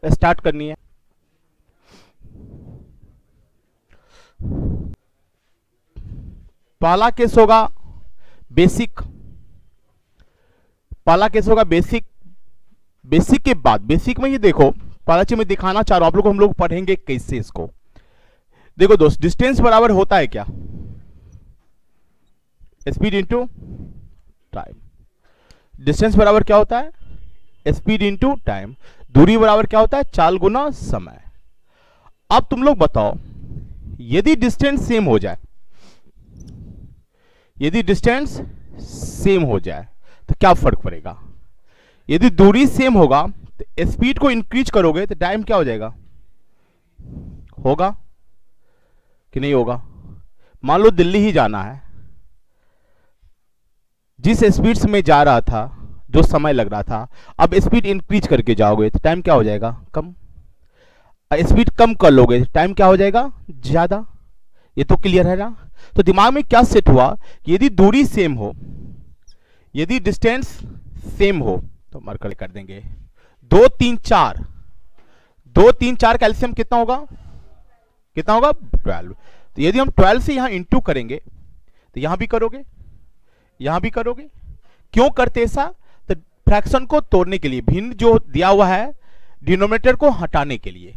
Start करनी है। पहला केस होगा बेसिक। पहला केस होगा बेसिक। बेसिक के बाद, बेसिक में ये देखो, पहला चीज मैं दिखाना चाह रहा हूं आप लोग को, हम लोग पढ़ेंगे कैसे इसको। देखो दोस्त, डिस्टेंस बराबर होता है क्या? Speed into time. डिस्टेंस बराबर क्या होता है? Speed into time. दूरी बराबर क्या होता है? चाल गुना समय। अब तुम लोग बताओ, यदि डिस्टेंस सेम हो जाए, यदि डिस्टेंस सेम हो जाए तो क्या फर्क पड़ेगा? यदि दूरी सेम होगा तो स्पीड को इंक्रीज करोगे तो टाइम क्या हो जाएगा? होगा कि नहीं होगा? मान लो दिल्ली ही जाना है, जिस स्पीड से मैं जा रहा था, जो समय लग रहा था, अब स्पीड इंक्रीज करके जाओगे तो टाइम क्या हो जाएगा? कम। स्पीड कम कर लोगे तो टाइम क्या हो जाएगा? ज्यादा। ये तो क्लियर है ना? तो दिमाग में क्या सेट हुआ कि यदि दूरी सेम हो, यदि डिस्टेंस सेम हो, तो मार्कर कर देंगे 2 3 4। 2 3 4 का एलसीएम कितना होगा? कितना होगा? 12। तो यदि हम 12 से यहां इंटू करेंगे तो यहां भी करोगे, यहां भी करोगे। क्यों करते ऐसा? तो फ्रैक्शन को तोड़ने के लिए, भिन्न जो दिया हुआ है डिनोमिनेटर को हटाने के लिए।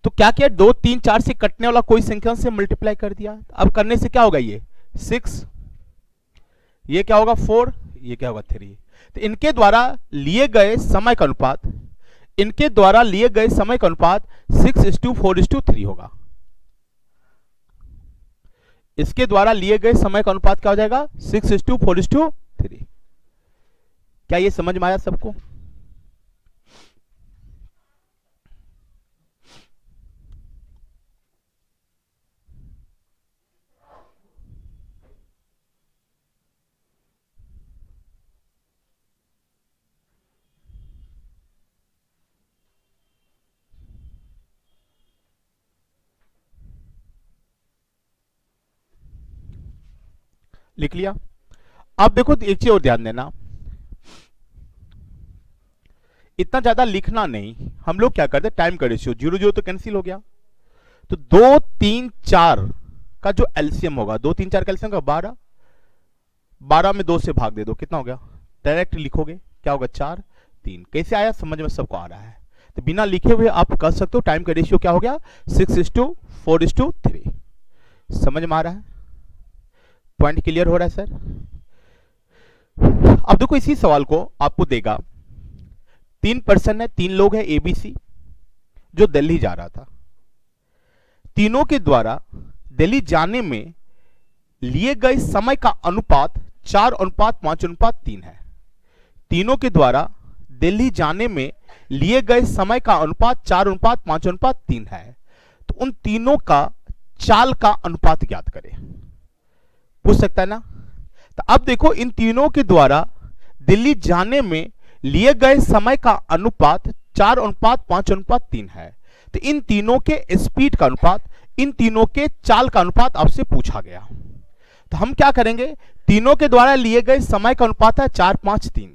तो क्या किया? 2 3 4 से कटने वाला कोई संख्या से मल्टीप्लाई कर दिया। अब करने से क्या होगा? ये 6, ये क्या होगा? 4, ये क्या होगा? 3। तो इनके द्वारा लिए गए समय का अनुपात, इनके द्वारा लिए गए समय का अनुपात 6:4:3 होगा। इसके द्वारा लिए गए समय का अनुपात क्या हो जाएगा? 6:4:3। क्या ये समझ में आया सबको? लिख लिया? अब देखो एक चीज और ध्यान देना, इतना ज्यादा लिखना नहीं। हम लोग क्या करते हैं, टाइम का रेशियो 0 0 तो कैंसिल हो गया। तो 2 3 4 का जो एलसीएम होगा, 2 3 4 का एलसीएम का 12, 12 में 2 से भाग दे दो, कितना हो गया? डायरेक्ट लिखोगे, क्या होगा? 4 3। कैसे आया? समझ में सबको आ रहा है? तो बिना लिखे हुए आप कर सकते हो। टाइम का रेशियो क्या हो गया? 6:4:3। समझ में आ रहा है? पॉइंट क्लियर हो रहा है सर? अब देखो, इसी सवाल को आपको देगा, 3 पर्सन है, 3 लोग हैं एबीसी, जो दिल्ली जा रहा था। तीनों के द्वारा दिल्ली जाने में लिए गए समय का अनुपात 4:5:3 है। तीनों के द्वारा दिल्ली जाने में लिए गए समय का अनुपात 4:5:3 है। तो उन तीनों का चाल का अनुपात ज्ञात करें। पूछ सकता है ना? तो अब देखो, इन तीनों के द्वारा दिल्ली जाने में लिए गए समय का अनुपात 4:5:3 है। तो इन तीनों के स्पीड का अनुपात, इन तीनों के चाल का अनुपात आपसे पूछा गया। तो हम क्या करेंगे? तीनों के द्वारा लिए गए समय का अनुपात है 4:5:3।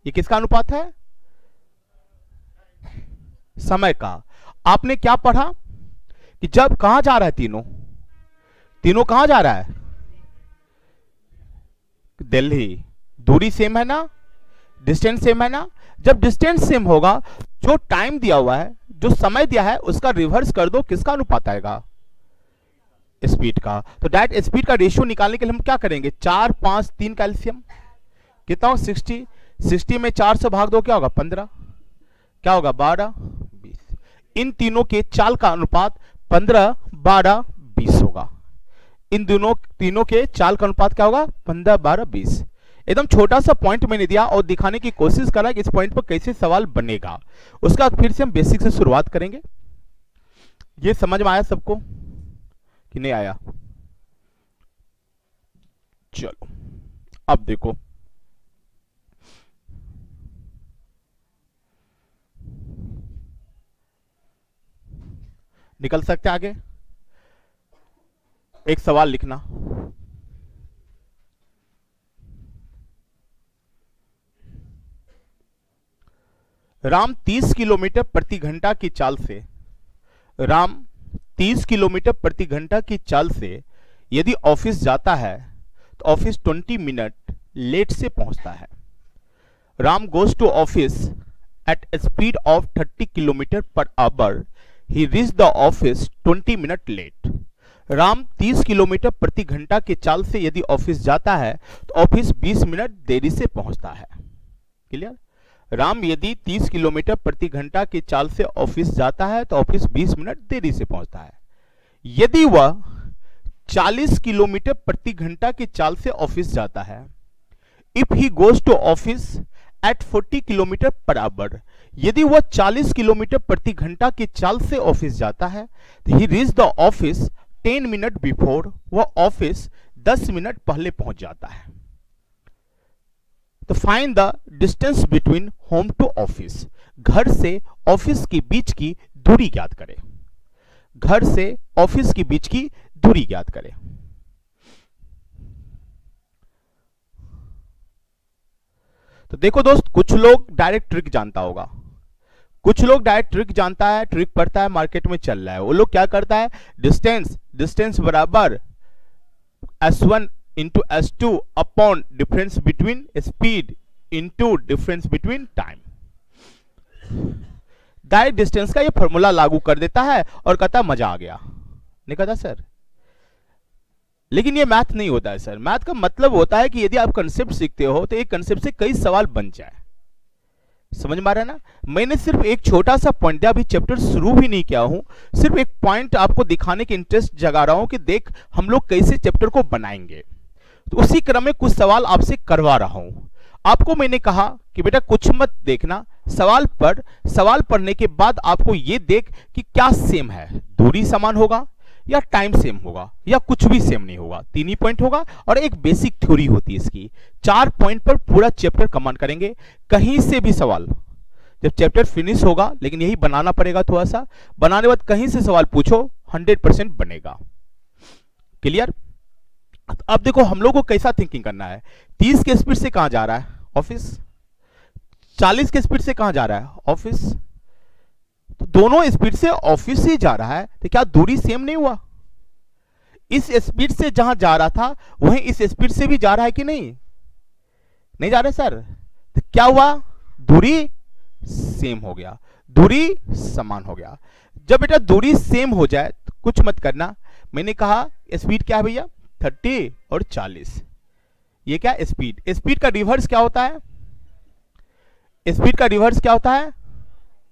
ये किसका अनुपात है? समय का। आपने क्या पढ़ा कि जब कहां जा रहा है तीनों? तीनों कहां जा रहा है? दिल्ली। दूरी सेम है ना? डिस्टेंस सेम है ना? जब डिस्टेंस सेम होगा, जो टाइम दिया हुआ है, जो समय दिया है, उसका रिवर्स कर दो, किसका अनुपात आएगा? स्पीड का। तो डायरेक्ट स्पीड का रेशियो निकालने के लिए हम क्या करेंगे? 4 5 3 का एलसीएम कितना हो? 60। 60 में 4 से भाग दो, क्या होगा? 15। क्या होगा? 12 20। इन तीनों के चाल का अनुपात 15 12 20 होगा। इन दोनों तीनों के चाल का अनुपात क्या होगा? 15 12 20। एकदम छोटा सा पॉइंट मैंने दिया और दिखाने की कोशिश करा कि इस पॉइंट पर कैसे सवाल बनेगा। उसका फिर से हम बेसिक से शुरुआत करेंगे। ये समझ में आया सबको कि नहीं आया? चलो अब देखो, निकल सकते आगे। एक सवाल लिखना, राम 30 किलोमीटर प्रति घंटा की चाल से, राम 30 किलोमीटर प्रति घंटा की चाल से यदि ऑफिस जाता है तो ऑफिस 20 मिनट लेट से पहुंचता है। Ram goes to office at speed of 30 kilometre per hour, he reach the office 20 minute late. Ram 30 kilometre प्रति घंटा की चाल से यदि ऑफिस जाता है तो ऑफिस 20 मिनट देरी से पहुंचता है। क्लियर? राम यदि 30 किलोमीटर प्रति घंटा की चाल से ऑफिस जाता है तो ऑफिस 20 मिनट देरी से पहुंचता है। यदि वह 40 किलोमीटर प्रति घंटा की चाल से ऑफिस जाता है, if he goes to office at 40 kilometre per hour, यदि वह 40 किलोमीटर प्रति घंटा की चाल से ऑफिस जाता है तो he reach the office 10 minute before, वह ऑफिस 10 मिनट पहले पहुंच जाता है। तो find the distance between home to office, घर से ऑफिस के बीच की दूरी ज्ञात करें। घर से ऑफिस के बीच की दूरी ज्ञात करें। तो देखो दोस्त, कुछ लोग डायरेक्ट ट्रिक जानता होगा, कुछ लोग डायरेक्ट ट्रिक जानता है, ट्रिक पढ़ता है, मार्केट में चल रहा है। वो लोग क्या करता है, डिस्टेंस बराबर S1 into S2 upon difference between speed into difference between time. Direct distance का ये फॉर्मूला लागू कर देता है और कहता है मजा आ गया। नहीं कहता सर, लेकिन ये मैथ नहीं होता है सर। मैथ का मतलब होता है कि यदि आप कंसेप्ट सीखते हो तो एक कंसेप्ट से कई सवाल बन जाए। समझ में आ रहा है ना? मैंने सिर्फ एक छोटा सा पॉइंट दिया, अभी चैप्टर शुरू भी नहीं किया हूं, सिर्फ एक पॉइंट आपको दिखाने के इंटरेस्ट जगा रहा हूं कि देख हम लोग कैसे चैप्टर को बनाएंगे। तो उसी क्रम में कुछ सवाल आपसे करवा रहा हूं। आपको मैंने कहा कि बेटा कुछ मत देखना, सवाल पढ़, सवाल पढ़ने के बाद आपको ये देख कि क्या सेम है, दूरी समान होगा या टाइम सेम होगा या कुछ भी सेम नहीं होगा। 3 ही पॉइंट होगा और एक बेसिक थ्योरी होती है इसकी। 4 पॉइंट पर पूरा चैप्टर कमांड करेंगे। कहीं से भी सवाल, जब चैप्टर फिनिश होगा, लेकिन यही बनाना पड़ेगा, थोड़ा सा बनाने के बाद कहीं से सवाल पूछो 100% बनेगा। क्लियर? अब देखो हम लोग को कैसा थिंकिंग करना है। 30 के स्पीड से कहां जा रहा है ऑफिस, 40 के स्पीड से कहां जा रहा है ऑफिस, तो दोनों स्पीड से ऑफिस ही जा रहा है, तो क्या दूरी सेम नहीं हुआ? इस स्पीड से जहां जा रहा था वहीं इस स्पीड से भी जा रहा है कि नहीं? नहीं जा रहा सर, तो क्या हुआ? दूरी सेम हो गया, दूरी समान हो गया। जब बेटा दूरी सेम हो जाए तो कुछ मत करना। मैंने कहा स्पीड क्या है भैया, 30 और 40। ये क्या स्पीड, स्पीड का रिवर्स क्या होता है? स्पीड का रिवर्स क्या होता है?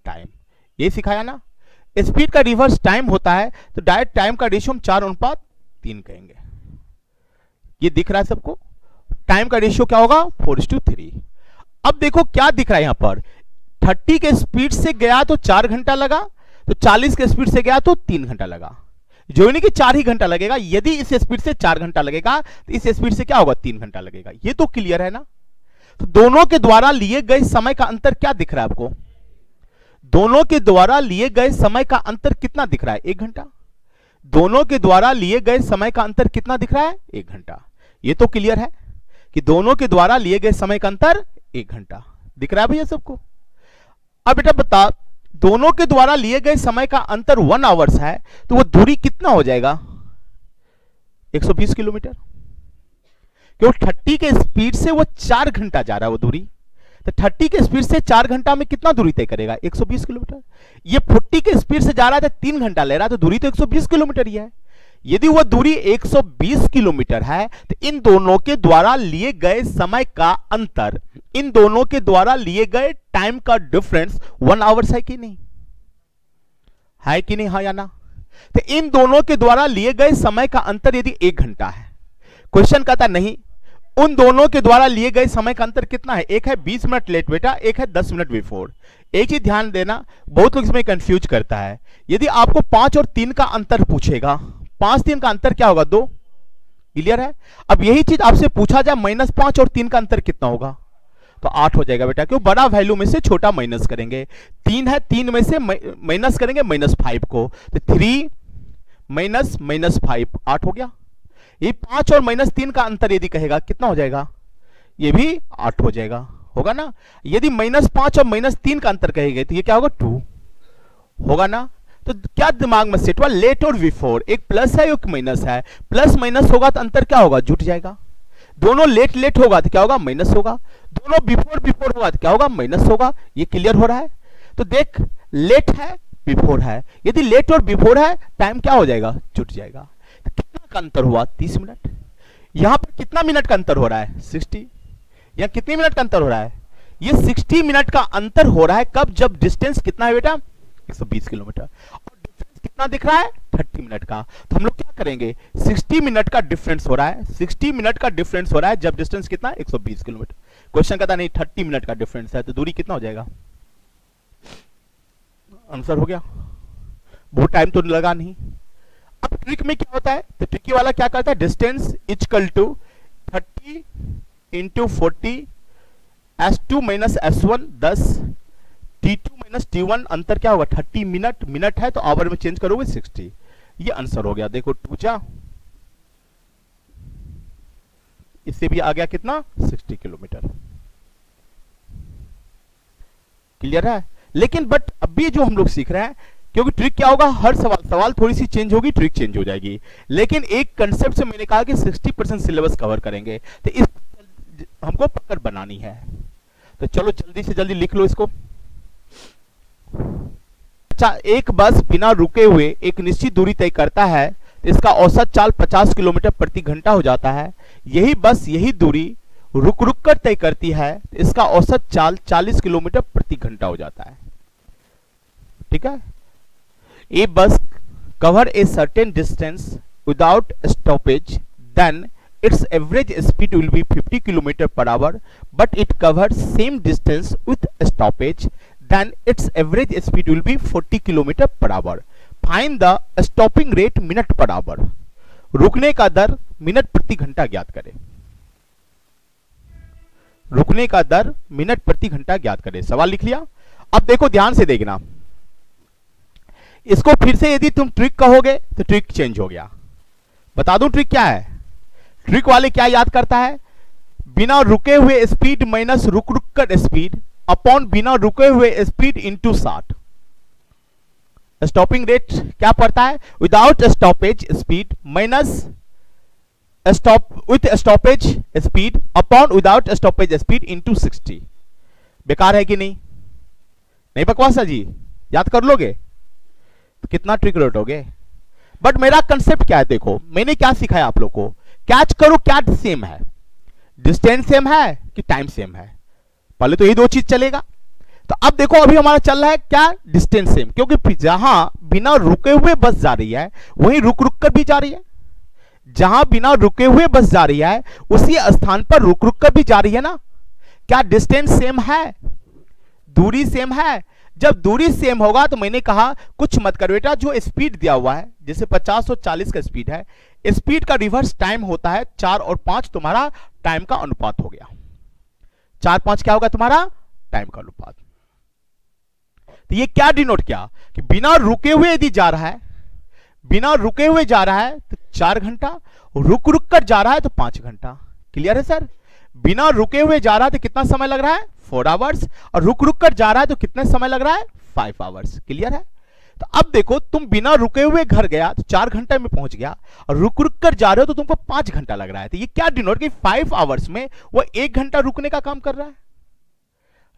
टाइम। ये सिखाया ना, स्पीड का रिवर्स टाइम होता है, तो डायरेक्ट टाइम का रेशियो हम 4:3 कहेंगे। ये दिख रहा है सबको? टाइम का रेशियो क्या होगा? 4:3। अब देखो क्या दिख रहा है यहां पर, 30 के स्पीड से गया तो 4 घंटा लगा, तो 40 के स्पीड से गया तो 3 घंटा लगा। जो नहीं कि 4 ही घंटा लगेगा, यदि इस स्पीड से 4 घंटा लगेगा तो इस स्पीड से क्या होगा? 3 घंटा लगेगा। ये तो क्लियर है ना? तो दोनों के द्वारा लिए गए समय का अंतर क्या दिख रहा है आपको? दोनों के द्वारा लिए गए समय का अंतर कितना दिख रहा है? 1 घंटा। दोनों के द्वारा लिए गए समय का अंतर कितना दिख रहा है? 1 घंटा। ये तो क्लियर है कि दोनों के द्वारा लिए गए समय का अंतर 1 घंटा दिख रहा है भैया सबको। अब बेटा बता, दोनों के द्वारा लिए गए समय का अंतर 1 आवर्स है, तो वो दूरी कितना हो जाएगा? 120 किलोमीटर। क्यों? 30 के स्पीड से वो 4 घंटा जा रहा है वो दूरी, तो 30 के स्पीड से 4 घंटा में कितना दूरी तय करेगा? 120 किलोमीटर। ये 40 के स्पीड से जा रहा था, 3 घंटा ले रहा, तो दूरी तो 120 किलोमीटर ही है। यदि वह दूरी 120 किलोमीटर है तो इन दोनों के द्वारा लिए गए समय का अंतर, इन दोनों के द्वारा लिए गए टाइम का डिफरेंस 1 आवर्स है कि नहीं? है कि नहीं? हाँ या ना? तो इन दोनों के द्वारा लिए गए समय का अंतर यदि 1 घंटा है, क्वेश्चन कहता नहीं उन दोनों के द्वारा लिए गए समय का अंतर कितना है? एक है 20 मिनट लेट बेटा, एक है 10 मिनट बिफोर। एक चीज ध्यान देना, बहुत लोग इसमें कंफ्यूज करता है। यदि आपको 5 और 3 का अंतर पूछेगा, 5-3 का अंतर क्या होगा? 2। क्लियर है? अब यही चीज आपसे पूछा जाए -5 और 3 का अंतर कितना होगा, तो 8 हो जाएगा बेटा। क्यों? बड़ा वैल्यू में से छोटा माइनस करेंगे। 3 है, 3 में से माइनस करेंगे -5 को, तो 3 -5 8 हो गया। ये 5 और -3 का अंतर यदि कहेगा कितना हो जाएगा? ये भी 8 हो जाएगा। होगा ना। यदि -5 और -3 का अंतर कहेंगे तो ये क्या होगा 2 होगा ना। तो क्या दिमाग में सेट हुआ, लेट और बिफोर, एक प्लस है एक माइनस है, प्लस माइनस होगा तो अंतर क्या होगा, जुट जाएगा। दोनों लेट लेट होगा तो क्या होगा, माइनस होगा। दोनों बिफोर बिफोर होगा तो क्या होगा, माइनस होगा। ये क्लियर हो रहा है। तो देख, लेट है बिफोर है, यदि लेट और बिफोर है टाइम क्या हो जाएगा, जुट जाएगा। तो कितना का अंतर हुआ, 30 मिनट। यहां पर कितना मिनट का अंतर हो रहा है, 60। यहां कितने मिनट का अंतर हो रहा है, ये 60 मिनट का अंतर हो रहा है। कब, जब डिस्टेंस कितना है बेटा, 120 किलोमीटर, और डिफरेंस कितना दिख रहा है, 30 मिनट का। तो हम लोग क्या करेंगे, 60 मिनट का डिफरेंस हो रहा है, 60 मिनट का डिफरेंस हो रहा है जब डिस्टेंस कितना, 120 किलोमीटर। क्वेश्चन कहता नहीं 30 मिनट का डिफरेंस है, तो दूरी कितना हो जाएगा, आंसर हो गया। बहुत टाइम तो लगा नहीं। अब ट्रिक में क्या होता है, तो ट्रिकी वाला क्या करता है, distance equal to 30 into 40 S2 minus S1 10 T2 minus T1, अंतर क्या होगा 30 मिनट, मिनट है तो आवर में चेंज करोगे 60। ये आंसर हो गया। देखो 2 जा, इससे भी आ गया कितना, 60 किलोमीटर। क्लियर है। लेकिन बट अभी जो हम लोग सीख रहे हैं, क्योंकि ट्रिक क्या होगा, हर सवाल थोड़ी सी चेंज होगी, ट्रिक चेंज हो जाएगी। लेकिन एक कंसेप्ट से मैंने कहा कि 60% सिलेबस कवर करेंगे, तो इस हमको पकड़ बनानी है। तो चलो जल्दी से जल्दी लिख लो इसको। अच्छा, एक बस बिना रुके हुए एक निश्चित दूरी तय करता है तो इसका औसत चाल 50 किलोमीटर प्रति घंटा हो जाता है। यही बस यही दूरी रुक रुक कर तय करती है तो इसका औसत चाल 40 किलोमीटर प्रति घंटा हो जाता है। ठीक है। A bus cover a certain distance without stoppage, then its average speed will be 50 km per hour, but it covers same distance with stoppage, then its average speed will be 40 km per hour. Find the stopping rate minute per hour. रुकने का दर minute प्रति घंटा ज्ञात करें। रुकने का दर minute प्रति घंटा ज्ञात करें। सवाल लिख लिया। अब देखो ध्यान से देखना, इसको फिर से यदि तुम ट्रिक कहोगे तो ट्रिक चेंज हो गया। बता दूं ट्रिक क्या है। ट्रिक वाले क्या याद करता है, बिना रुके हुए स्पीड माइनस रुक रुक कर स्पीड अपॉन बिना रुके हुए स्पीड इंटू 60। स्टॉपिंग रेट क्या पड़ता है, without stoppage speed minus with stoppage speed upon without stoppage speed into 60। बेकार है कि नहीं, नहीं बकवासा जी, याद कर लोगे तो कितना ट्रिक रटोगे। बट मेरा कंसेप्ट क्या है, देखो मैंने क्या सिखाया आप लोग को, कैच करो क्या सेम है, डिस्टेंस सेम है कि टाइम सेम है। पहले तो ये दो चीज चलेगा। तो अब देखो अभी हमारा चल रहा है क्या, डिस्टेंस सेम, क्योंकि जहां बिना रुके हुए बस जा रही है वहीं रुक रुक कर भी जा रही है। जहां बिना रुके हुए बस जा रही है उसी स्थान पर रुक रुक कर भी जा रही है ना। क्या डिस्टेंस सेम है, दूरी सेम है। जब दूरी सेम होगा तो मैंने कहा कुछ मत कर बेटा, जो स्पीड दिया हुआ है जैसे 50 और 40 का स्पीड है, स्पीड का रिवर्स टाइम होता है 4 और 5, तुम्हारा टाइम का अनुपात हो गया। 4-5 क्या होगा तुम्हारा टाइम का अनुपात। तो ये क्या डिनोट किया कि बिना रुके हुए यदि जा रहा है, बिना रुके हुए जा रहा है तो 4 घंटा, रुक रुक कर जा रहा है तो 5 घंटा। क्लियर है सर। बिना रुके हुए जा रहा है तो कितना समय लग रहा है, 4 आवर्स, और रुक रुक कर जा रहा है तो कितना समय लग रहा है, 5 आवर्स। क्लियर है। तो अब देखो तुम बिना रुके हुए घर गया तो 4 घंटे में पहुंच गया, और रुक रुक कर जा रहे हो तो तुमको 5 घंटा लग रहा है। तो ये क्या डिनोट कि 5 आवर्स में वो 1 घंटा रुकने का काम कर रहा है।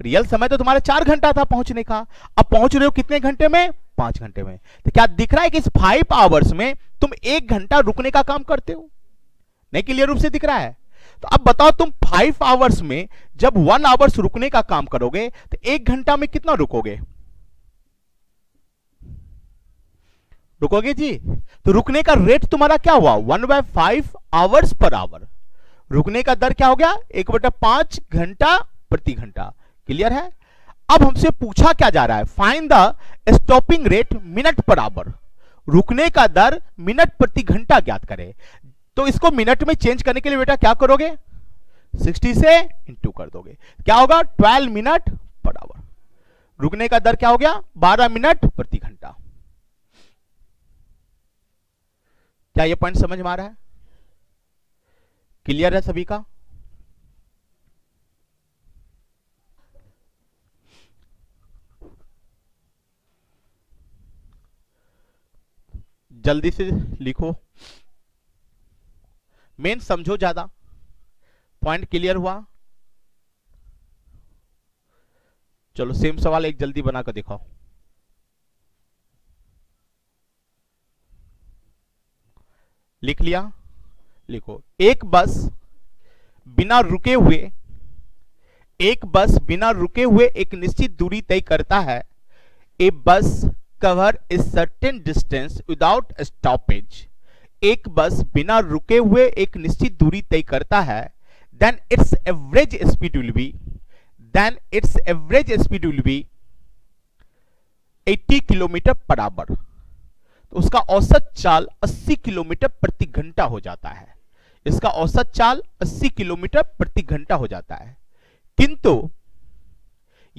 रियल समय तो तुम्हारा 4 घंटा था पहुंचने का, अब पहुंच रहे हो कितने घंटे में, 5 घंटे में। तो क्या दिख रहा है कि इस 5 आवर्स में तुम 1 घंटा रुकने का काम करते हो, नहीं क्लियर रूप से दिख रहा है। तो अब बताओ तुम 5 आवर्स में जब 1 आवर्स रुकने का काम करोगे तो 1 घंटा में कितना रुकोगे, रुकोगे जी। तो रुकने का रेट तुम्हारा क्या हुआ, 1/5 आवर्स पर आवर। रुकने का दर क्या हो गया, 1/5 घंटा प्रति घंटा। क्लियर है। अब हमसे पूछा क्या जा रहा है, find the stopping rate minute per hour. रुकने का दर मिनट प्रति घंटा ज्ञात करें। तो इसको मिनट में चेंज करने के लिए बेटा क्या करोगे, 60 से इंटू कर दोगे, क्या होगा 12 मिनट पर आवर। रुकने का दर क्या हो गया, 12 मिनट प्रति घंटा। क्या ये पॉइंट समझ में आ रहा है, क्लियर है सभी का। जल्दी से लिखो, मेन समझो ज्यादा, पॉइंट क्लियर हुआ? चलो सेम सवाल एक जल्दी बनाकर दिखाओ। लिख लिया? लिखो, एक बस बिना रुके हुए एक निश्चित दूरी तय करता है। A bus cover a certain distance without stoppage. एक बस बिना रुके हुए एक निश्चित दूरी तय करता है, then its average speed will be 80 kilometre per our. तो उसका औसत चाल 80 किलोमीटर प्रति घंटा हो जाता है। इसका औसत चाल 80 किलोमीटर प्रति घंटा हो जाता है, किंतु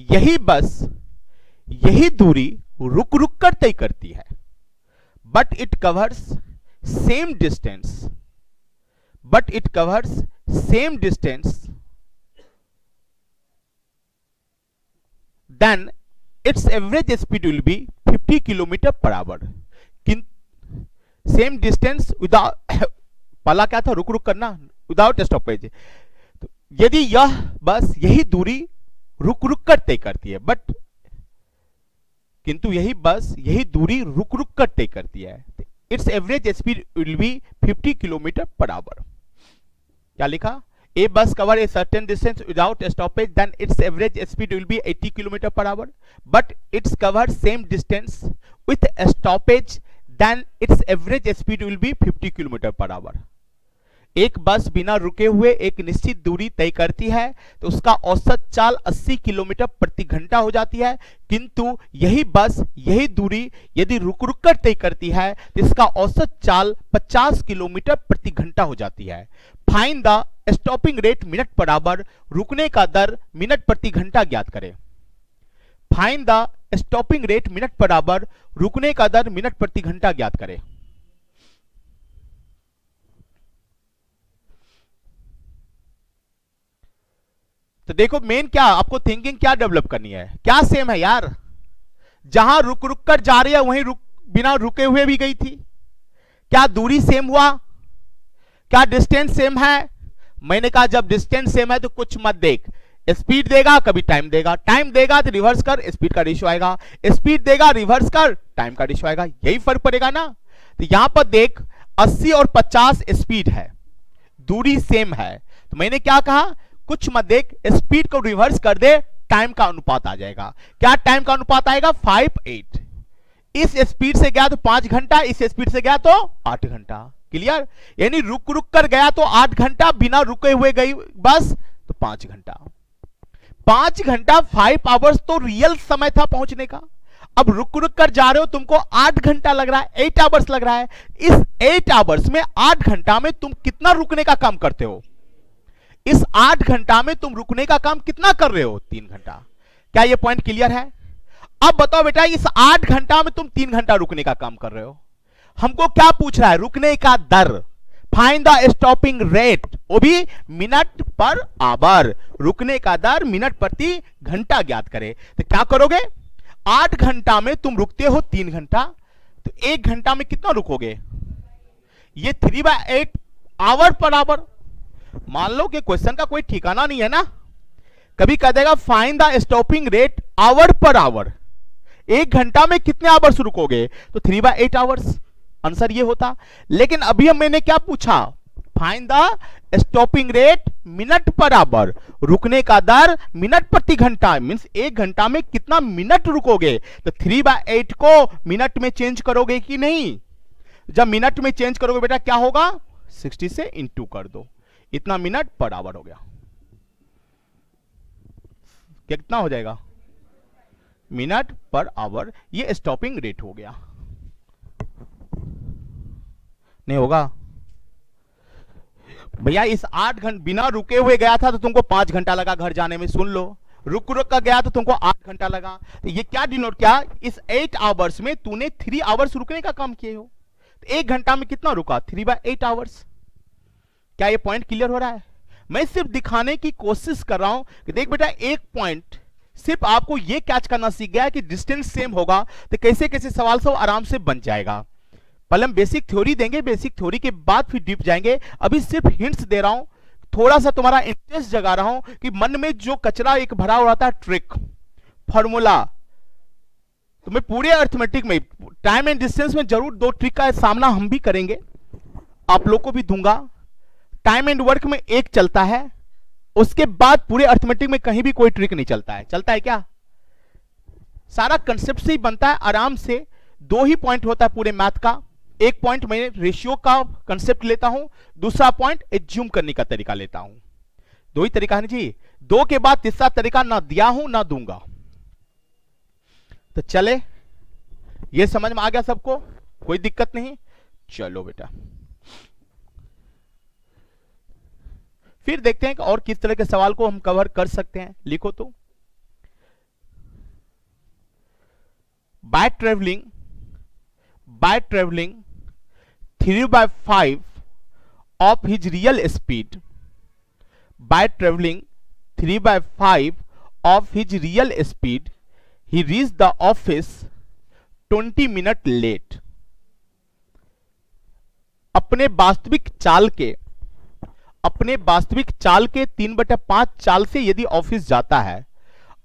यही बस यही दूरी रुक रुक कर तय करती है। But it covers same distance then its average speed will be 50 kilometre per hour. Same distance without, पहला क्या था, रुक रुक करना, विदाउट स्टॉपेज। तो यदि यह बस यही दूरी रुक रुक कर तय करती है, बट किंतु यही बस यही दूरी रुक रुक कर तय करती है, its average speed will be 50 kilometre per hour. क्या लिखा? A bus cover a certain distance without stoppage, then its average speed will be 80 kilometre per hour, but its cover same distance with stoppage, then its average speed will be 50 kilometre per hour. एक bus बिना रुके हुए एक निश्चित दूरी तय करती है, तो उसका औसत चाल 80 किलोमीटर प्रति घंटा हो जाती है, किंतु यही बस यही दूरी यदि रुक रुक कर तय करती है, तो इसका औसत चाल 50 किलोमीटर प्रति घंटा हो जाती है। Find the stopping rate minute per hour. रुकने का दर मिनट प्रति घंटा ज्ञात करें। Find the stopping rate minute per hour. रुकने का दर मिनट प्रति घंटा ज्ञात करें। तो देखो मेन क्या आपको थिंकिंग क्या डेवलप करनी है, क्या सेम है यार, जहां रुक रुक कर जा रही है वहीं बिना रुके हुए भी गई थी। क्या दूरी सेम हुआ? क्या डिस्टेंस सेम है? मैंने कहा जब डिस्टेंस सेम है तो कुछ मत देख, स्पीड देगा कभी टाइम देगा, टाइम देगा तो रिवर्स कर स्पीड का रेशियो आएगा, स्पीड देगा रिवर्स कर टाइम का रेशियो आएगा, यही फर्क पड़ेगा ना। तो यहां पर देख 80 और 50 स्पीड है, दूरी सेम है, तो मैंने क्या कहा, कुछ मत देख, स्पीड को रिवर्स कर दे, टाइम का अनुपात आ जाएगा। क्या टाइम का अनुपात आएगा? 5:8। इस स्पीड से गया तो 5 घंटा, इस स्पीड से गया तो 8 घंटा। क्लियर? यानी रुक रुक कर गया तो 8 घंटा, बिना रुके हुए गई बस तो 5 घंटा। 5 घंटा 5 आवर्स तो रियल समय था पहुंचने का। अब रुक रुक कर जा रहे हो, तुमको 8 घंटा लग रहा है, 8 आवर्स लग रहा है। इस 8 आवर्स में 8 घंटा में तुम कितना रुकने का काम करते हो? इस 8 घंटा में तुम रुकने का काम कितना कर रहे हो? 3 घंटा। क्या ये पॉइंट क्लियर है? अब बताओ बेटा, इस 8 घंटा में तुम 3 घंटा रुकने का काम कर रहे हो। हमको क्या पूछ रहा है? रुकने का दर। फाइंड द स्टॉपिंग रेट, वो भी मिनट पर आवर। रुकने का दर मिनट प्रति घंटा ज्ञात करे। तो क्या करोगे? 8 घंटा में तुम रुकते हो 3 घंटा, तो 1 घंटा में कितना रुकोगे? ये 3/8 आवर पर आवर। मान लो कि क्वेश्चन का कोई ठिकाना नहीं है ना, कभी कह देगा find the stopping rate hour per hour. 1 घंटा में कितने आवर्स रुकोगे? तो 3/8 आवर्स आंसर ये होता। लेकिन अभी मैंने क्या पूछा? Find the stopping rate minute per hour. रुकने का दर मिनट प्रति घंटा, मींस 1 घंटा में कितना मिनट रुकोगे। तो 3/8 को मिनट में चेंज करोगे कि नहीं? जब मिनट में चेंज करोगे बेटा क्या होगा? 60 से इंटू कर दो, इतना मिनट पर आवर हो गया। कितना हो जाएगा? Minute per hour. ये स्टॉपिंग रेट हो गया। नहीं होगा भैया? इस 8 घंटे बिना रुके हुए गया था तो तुमको 5 घंटा लगा घर जाने में, सुन लो। रुक रुक कर गया तो तुमको 8 घंटा लगा। तो ये क्या डिनोट किया? इस 8 आवर्स में तूने 3 आवर्स रुकने का काम किए हो। तो 1 घंटा में कितना रुका? 3/8 आवर्स। क्या ये पॉइंट क्लियर हो रहा है? मैं सिर्फ दिखाने की कोशिश कर रहा हूं कि देख बेटा, एक पॉइंट सिर्फ आपको ये कैच करना सीख गया है कि डिस्टेंस सेम होगा तो कैसे कैसे सवाल सब आराम से बन जाएगा। पहले हम बेसिक थ्योरी देंगे, बेसिक थ्योरी के बाद फिर डीप जाएंगे। अभी सिर्फ हिंट्स दे रहा हूं, थोड़ा सा तुम्हारा इंटरेस्ट जगा रहा हूं कि मन में जो कचरा एक भरा हुआ था, ट्रिक, फॉर्मूला, तो मैं पूरे अर्थमेटिक में, टाइम एंड डिस्टेंस में जरूर 2 ट्रिक का सामना हम भी करेंगे, आप लोग को भी दूंगा। टाइम एंड वर्क में एक चलता है, उसके बाद पूरे अर्थमेटिक में कहीं भी कोई ट्रिक नहीं चलता है। चलता है क्या? सारा कंसेप्ट से ही बनता है, आराम से 2 ही पॉइंट होता है पूरे मैथ का। एक पॉइंट मैं रेशियो का कंसेप्ट लेता हूं, दूसरा पॉइंट एज्यूम करने का तरीका लेता हूं। 2 ही तरीका है जी, 2 के बाद तीसरा तरीका ना दिया हूं ना दूंगा। तो चले, ये समझ में आ गया सबको? कोई दिक्कत नहीं? चलो बेटा, फिर देखते हैं कि और किस तरह के सवाल को हम कवर कर सकते हैं। लिखो तो, bye travelling 3/5 of his real speed, by traveling 3/5 of his real speed, he reached the office 20 minutes late. अपने वास्तविक चाल के 3/5 चाल से यदि ऑफिस जाता है,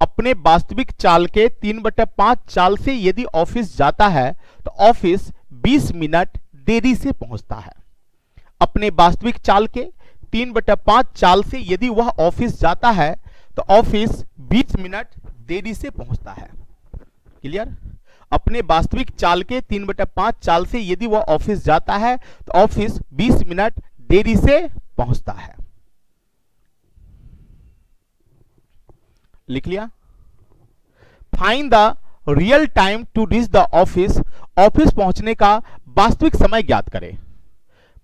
अपने वास्तविक चाल के 3/5 चाल से यदि ऑफिस जाता है तो ऑफिस 20 मिनट देरी से पहुंचता है। अपने वास्तविक चाल के 3/5 चाल से यदि वह ऑफिस जाता है तो ऑफिस 20 मिनट देरी से पहुंचता है। क्लियर? अपने वास्तविक चाल के 3/5 चाल से यदि वह ऑफिस जाता है तो ऑफिस 20 मिनट देरी से पहुंचता है। लिख लिया? Find the real time to reach the office, office पहुंचने का वास्तविक समय ज्ञात करें।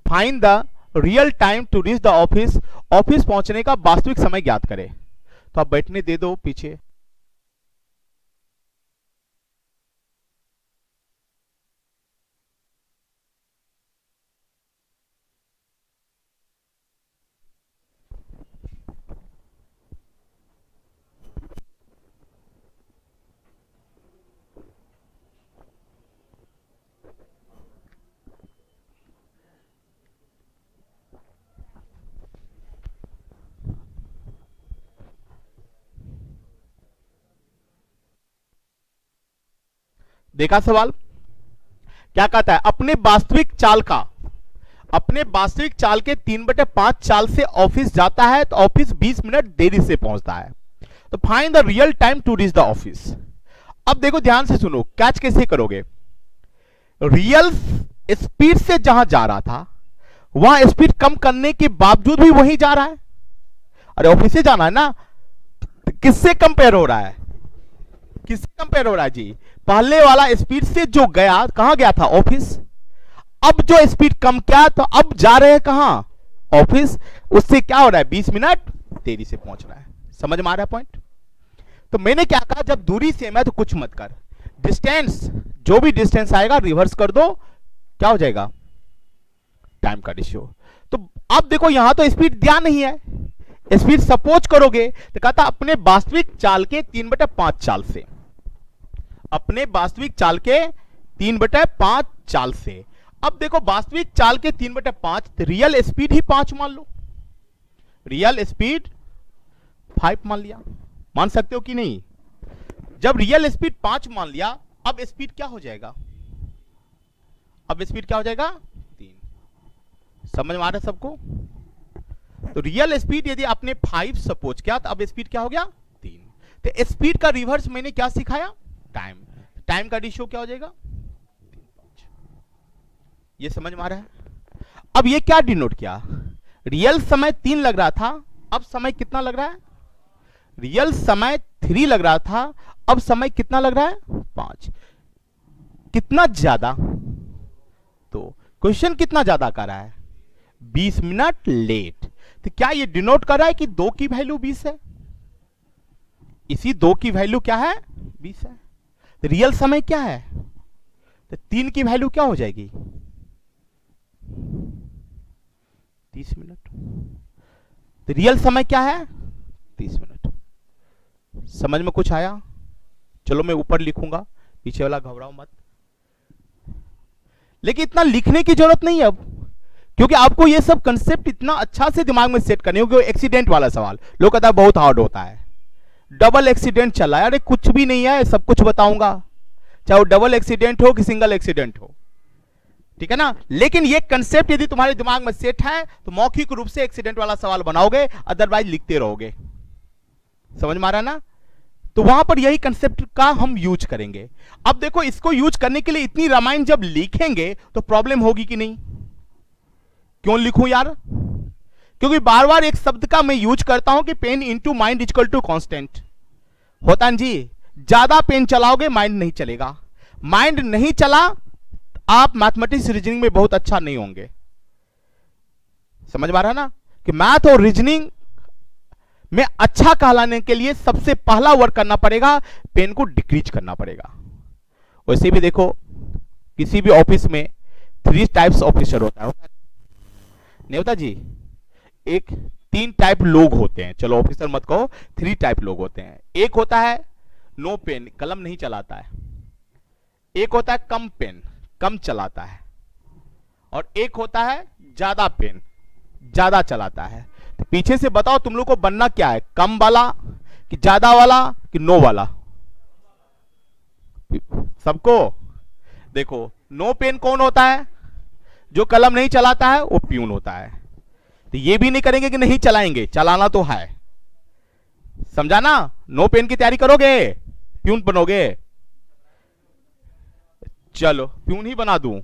Find the real time to reach the office, office पहुंचने का वास्तविक समय ज्ञात करें। तो आप बैठने दे दो पीछे। देखा सवाल क्या कहता है? अपने वास्तविक चाल के 3/5 चाल से ऑफिस जाता है तो ऑफिस 20 मिनट देरी से पहुंचता है। तो find the real time to reach the office. अब देखो ध्यान से सुनो, कैच कैसे करोगे? रियल स्पीड से जहां जा रहा था वहां स्पीड कम करने के बावजूद भी वहीं जा रहा है। अरे ऑफिस से जाना है ना, तो किससे कंपेयर हो रहा है? किससे कंपेयर हो रहा है जी? पहले वाला स्पीड से जो गया, कहां गया था? ऑफिस। अब जो स्पीड कम किया तो अब जा रहे हैं कहां? ऑफिस। उससे क्या हो रहा है? 20 मिनट देरी से पहुंच रहा है। समझ में आ रहा है पॉइंट? तो मैंने क्या कहा, जब दूरी सेम है तो कुछ मत कर, डिस्टेंस, जो भी डिस्टेंस आएगा रिवर्स कर दो, क्या हो जाएगा? टाइम का रेशियो। तो अब देखो यहां तो स्पीड दिया नहीं है, स्पीड सपोज करोगे तो कहता अपने वास्तविक चाल के 3/5 चाल से, अपने वास्तविक चाल के 3/5 चाल से। अब देखो वास्तविक चाल के 3/5, रियल स्पीड ही 5 मान लो, रियल स्पीड 5 मान लिया। मान सकते हो कि नहीं? जब रियल स्पीड 5 मान लिया, अब स्पीड क्या हो जाएगा? अब स्पीड क्या हो जाएगा? 3। समझ में आ रहा है सबको? तो रियल स्पीड यदि आपने 5 सपोज किया तो अब स्पीड क्या हो गया? 3। तो स्पीड का रिवर्स मैंने क्या सिखाया? टाइम। टाइम का रेशियो क्या हो जाएगा? 3/5। ये समझ में आ रहा है? अब ये क्या डिनोट किया? रियल समय 3 लग रहा था, अब समय कितना लग रहा है? रियल समय 3 लग रहा था, अब समय कितना लग रहा है? 5। कितना ज्यादा? तो क्वेश्चन कितना ज्यादा कर रहा है? 20 मिनट लेट। तो क्या ये डिनोट कर रहा है कि 2 की वैल्यू 20 है? इसी 2 की वैल्यू क्या है? 20 है। तो रियल समय क्या है? तो 3 की वैल्यू क्या हो जाएगी? 30 मिनट। तो रियल समय क्या है? 30 मिनट। समझ में कुछ आया? चलो मैं ऊपर लिखूंगा, पीछे वाला घबराओ मत। लेकिन इतना लिखने की जरूरत नहीं है अब, क्योंकि आपको ये सब कंसेप्ट इतना अच्छा से दिमाग में सेट करने होंगे। एक्सीडेंट वाला सवाल लोग कहता है बहुत हार्ड होता है, डबल एक्सीडेंट चला है, अरे कुछ भी नहीं है, सब कुछ बताऊंगा, चाहे वो डबल एक्सीडेंट हो कि सिंगल एक्सीडेंट हो, ठीक है ना। लेकिन ये कंसेप्ट यदि तुम्हारे दिमाग में सेट है तो मौखिक रूप से एक्सीडेंट वाला सवाल बनाओगे, अदरवाइज लिखते रहोगे। समझ में आ रहा ना। तो वहां पर यही कंसेप्ट का हम यूज करेंगे। अब देखो, इसको यूज करने के लिए इतनी रामायण जब लिखेंगे तो प्रॉब्लम होगी कि नहीं। क्यों लिखूं यार, क्योंकि बार बार एक शब्द का मैं यूज करता हूं कि pen into mind equal to constant होता है जी। ज्यादा पेन चलाओगे माइंड नहीं चलेगा, माइंड नहीं चला आप मैथमेटिक्स रीजनिंग में बहुत अच्छा नहीं होंगे। समझ में आ रहा ना कि मैथ और रीजनिंग में अच्छा कहलाने के लिए सबसे पहला वर्क करना पड़ेगा, पेन को डिक्रीज करना पड़ेगा। वैसे भी देखो, किसी भी ऑफिस में 3 टाइप्स ऑफिसर होता है नहीं होता जी। एक 3 टाइप लोग होते हैं, चलो ऑफिसर मत कहो, 3 टाइप लोग होते हैं। एक होता है नो पेन, कलम नहीं चलाता है। एक होता है कम पेन, कम चलाता है। और एक होता है ज्यादा पेन, ज्यादा चलाता है। तो पीछे से बताओ तुम लोग को बनना क्या है, कम वाला कि ज्यादा वाला कि नो वाला। सबको देखो, नो पेन कौन होता है, जो कलम नहीं चलाता है वो प्यून होता है। तो ये भी नहीं करेंगे कि नहीं चलाएंगे, चलाना तो है। समझा ना। नो पेन की तैयारी करोगे, प्यून बनोगे। चलो प्यून ही बना दूं।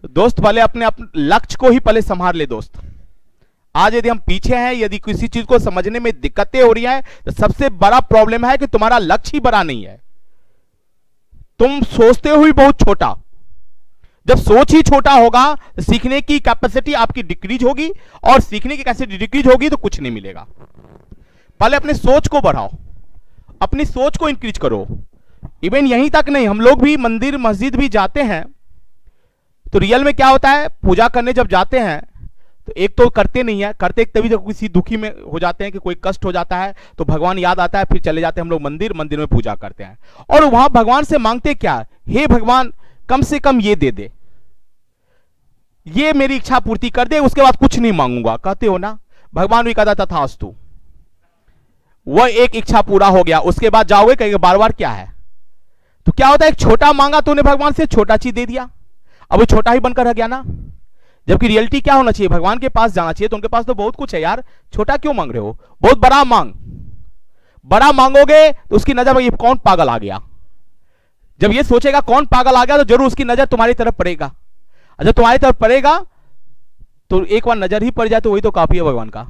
तो दोस्त पहले अपने लक्ष्य को ही पहले संभाल ले दोस्त। आज यदि हम पीछे हैं, यदि किसी चीज को समझने में दिक्कतें हो रही हैं, तो सबसे बड़ा प्रॉब्लम है कि तुम्हारा लक्ष्य ही बड़ा नहीं है। तुम सोचते हो ही बहुत छोटा। जब सोच ही छोटा होगा तो सीखने की कैपेसिटी आपकी डिक्रीज होगी, और सीखने की कैपेसिटी डिक्रीज होगी तो कुछ नहीं मिलेगा। पहले अपने सोच को बढ़ाओ, अपनी सोच को इंक्रीज करो। इवन यहीं तक नहीं, हम लोग भी मंदिर मस्जिद भी जाते हैं तो रियल में क्या होता है, पूजा करने जब जाते हैं तो एक तो करते नहीं है, करते एक तभी जब किसी दुखी में हो जाते हैं कि कोई कष्ट हो जाता है तो भगवान याद आता है, फिर चले जाते हैं हम लोग मंदिर, मंदिर में पूजा करते हैं। और वहां भगवान से मांगते क्या, हे भगवान कम से कम ये दे दे, ये मेरी इच्छा पूर्ति कर दे, उसके बाद कुछ नहीं मांगूंगा, कहते हो ना। भगवान भी कहता तथास्तु, वह एक इच्छा पूरा हो गया। उसके बाद जाओगे कहेंगे बार बार क्या है। तो क्या होता है, एक छोटा मांगा तो उन्हें भगवान से छोटा चीज दे दिया, अब वो छोटा ही बनकर रह गया ना। जबकि रियलिटी क्या होना चाहिए, भगवान के पास जाना चाहिए तो उनके पास तो बहुत कुछ है यार, छोटा क्यों मांग रहे हो, बहुत बड़ा मांग। बड़ा मांगोगे तो उसकी नजर में ये कौन पागल आ गया, जब ये सोचेगा कौन पागल आ गया तो जरूर उसकी नजर तुम्हारी तरफ पड़ेगा। जब तुम्हारी तरफ पड़ेगा तो एक बार नजर ही पड़ जाए तो वही तो काफी है भगवान का।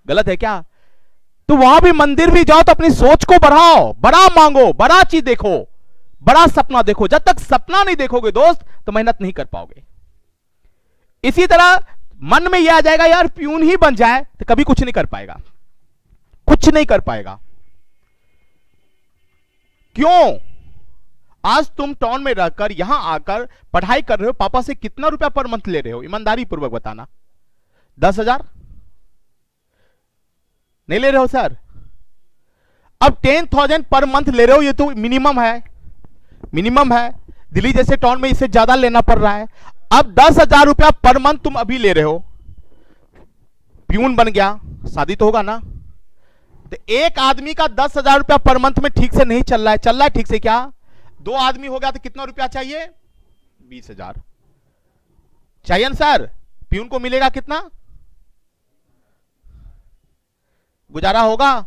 गलत है क्या। तो वहां भी मंदिर भी जाओ तो अपनी सोच को बढ़ाओ, बड़ा मांगो, बड़ा चीज देखो, बड़ा सपना देखो। जब तक सपना नहीं देखोगे दोस्त तो मेहनत नहीं कर पाओगे। इसी तरह मन में यह आ जाएगा यार प्यून ही बन जाए तो कभी कुछ नहीं कर पाएगा, कुछ नहीं कर पाएगा। क्यों, आज तुम टाउन में रहकर यहां आकर पढ़ाई कर रहे हो, पापा से कितना रुपया पर मंथ ले रहे हो, ईमानदारी पूर्वक बताना। 10,000 नहीं ले रहे हो सर। अब 10,000 पर मंथ ले रहे हो, ये तो मिनिमम है, मिनिमम है। दिल्ली जैसे टाउन में इससे ज्यादा लेना पड़ रहा है। अब 10,000 रुपया पर मंथ तुम अभी ले रहे हो, प्यून बन गया, शादी तो होगा ना। तो एक आदमी का 10,000 रुपया पर मंथ में ठीक से नहीं चल रहा है, चल रहा है ठीक से क्या, 2 आदमी हो गया तो कितना रुपया चाहिए, 20,000 चाहिए ना सर। प्यून को मिलेगा कितना, गुजारा होगा।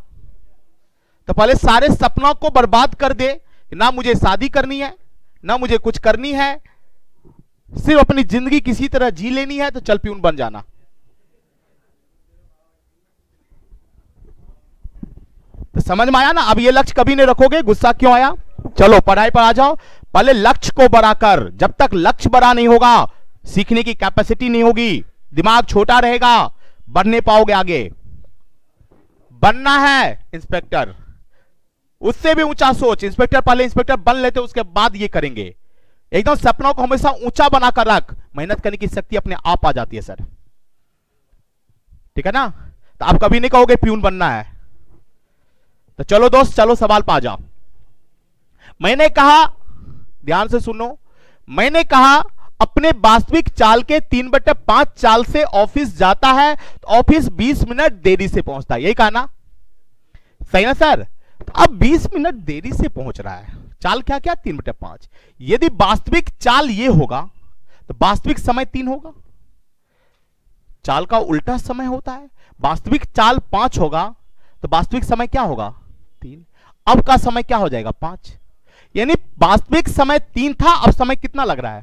तो पहले सारे सपनों को बर्बाद कर दे, ना मुझे शादी करनी है, ना मुझे कुछ करनी है, सिर्फ अपनी जिंदगी किसी तरह जी लेनी है, तो चल प्यून बन जाना। तो समझ में आया ना। अब ये लक्ष्य कभी नहीं रखोगे, गुस्सा क्यों आया। चलो पढ़ाई पर आ जाओ। पहले लक्ष्य को बड़ा कर, जब तक लक्ष्य बड़ा नहीं होगा सीखने की कैपेसिटी नहीं होगी, दिमाग छोटा रहेगा, बढ़ नहीं पाओगे आगे। बनना है इंस्पेक्टर, उससे भी ऊंचा सोच। इंस्पेक्टर पहले इंस्पेक्टर बन लेते, उसके बाद ये करेंगे। एकदम सपनों को हमेशा ऊंचा बनाकर रख, मेहनत करने की शक्ति अपने आप आ जाती है सर, ठीक है ना। तो आप कभी नहीं कहोगे प्यून बनना है। तो चलो दोस्त, चलो सवाल पा जाओ। मैंने कहा, ध्यान से सुनो, मैंने कहा अपने वास्तविक चाल के 3/5 चाल से ऑफिस जाता है तो ऑफिस 20 मिनट देरी से पहुंचता है, यही कहा ना, सही ना सर। तो अब 20 मिनट देरी से पहुंच रहा है, चाल क्या क्या 3/5। यदि वास्तविक चाल ये होगा तो वास्तविक समय 3 होगा, चाल का उल्टा समय होता है। वास्तविक चाल 5 होगा तो वास्तविक समय क्या होगा 3, अब का समय क्या हो जाएगा 5, यानी वास्तविक समय 3 था, अब समय कितना लग रहा है,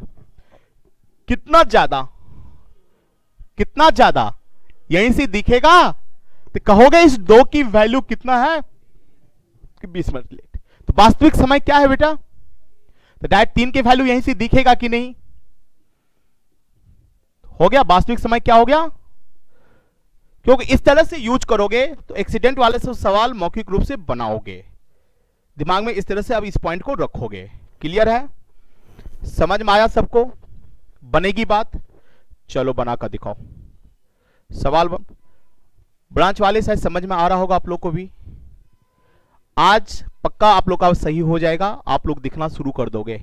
कितना ज्यादा, कितना ज्यादा, यहीं से दिखेगा तो कहोगे इस 2 की वैल्यू कितना है कि 20 मिनट लेट। तो वास्तविक समय क्या है बेटा, तो डायरेक्ट 3 की वैल्यू यहीं से दिखेगा कि नहीं, हो गया वास्तविक समय क्या हो गया। क्योंकि इस तरह से यूज करोगे तो एक्सीडेंट वाले सब सवाल मौखिक रूप से बनाओगे, दिमाग में इस तरह से अब इस पॉइंट को रखोगे। क्लियर है, समझ में आया सबको, बनेगी बात, चलो बना कर दिखाओ। सवाल ब्रांच वाले शायद समझ में आ रहा होगा आप लोग को भी, आज पक्का आप लोग का सही हो जाएगा, आप लोग दिखना शुरू कर दोगे,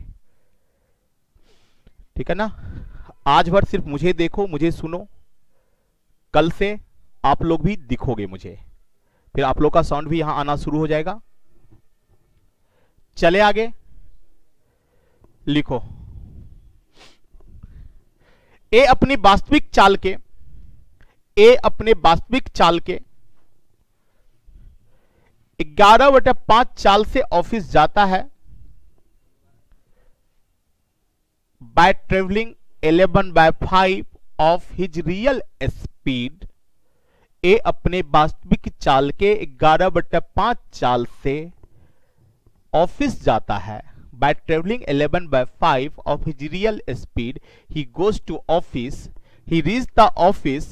ठीक है ना। आज भर सिर्फ मुझे देखो, मुझे सुनो, कल से आप लोग भी दिखोगे मुझे, फिर आप लोग का साउंड भी यहां आना शुरू हो जाएगा। चले आगे, लिखो ए अपनी वास्तविक चाल के, ए अपने वास्तविक चाल के 11/5 चाल से ऑफिस जाता है by travelling 11/5 of his real speed. ए अपने वास्तविक चाल के 11/5 चाल से ऑफिस जाता है by travelling 11/5 of his real speed. He goes to office, he reach the office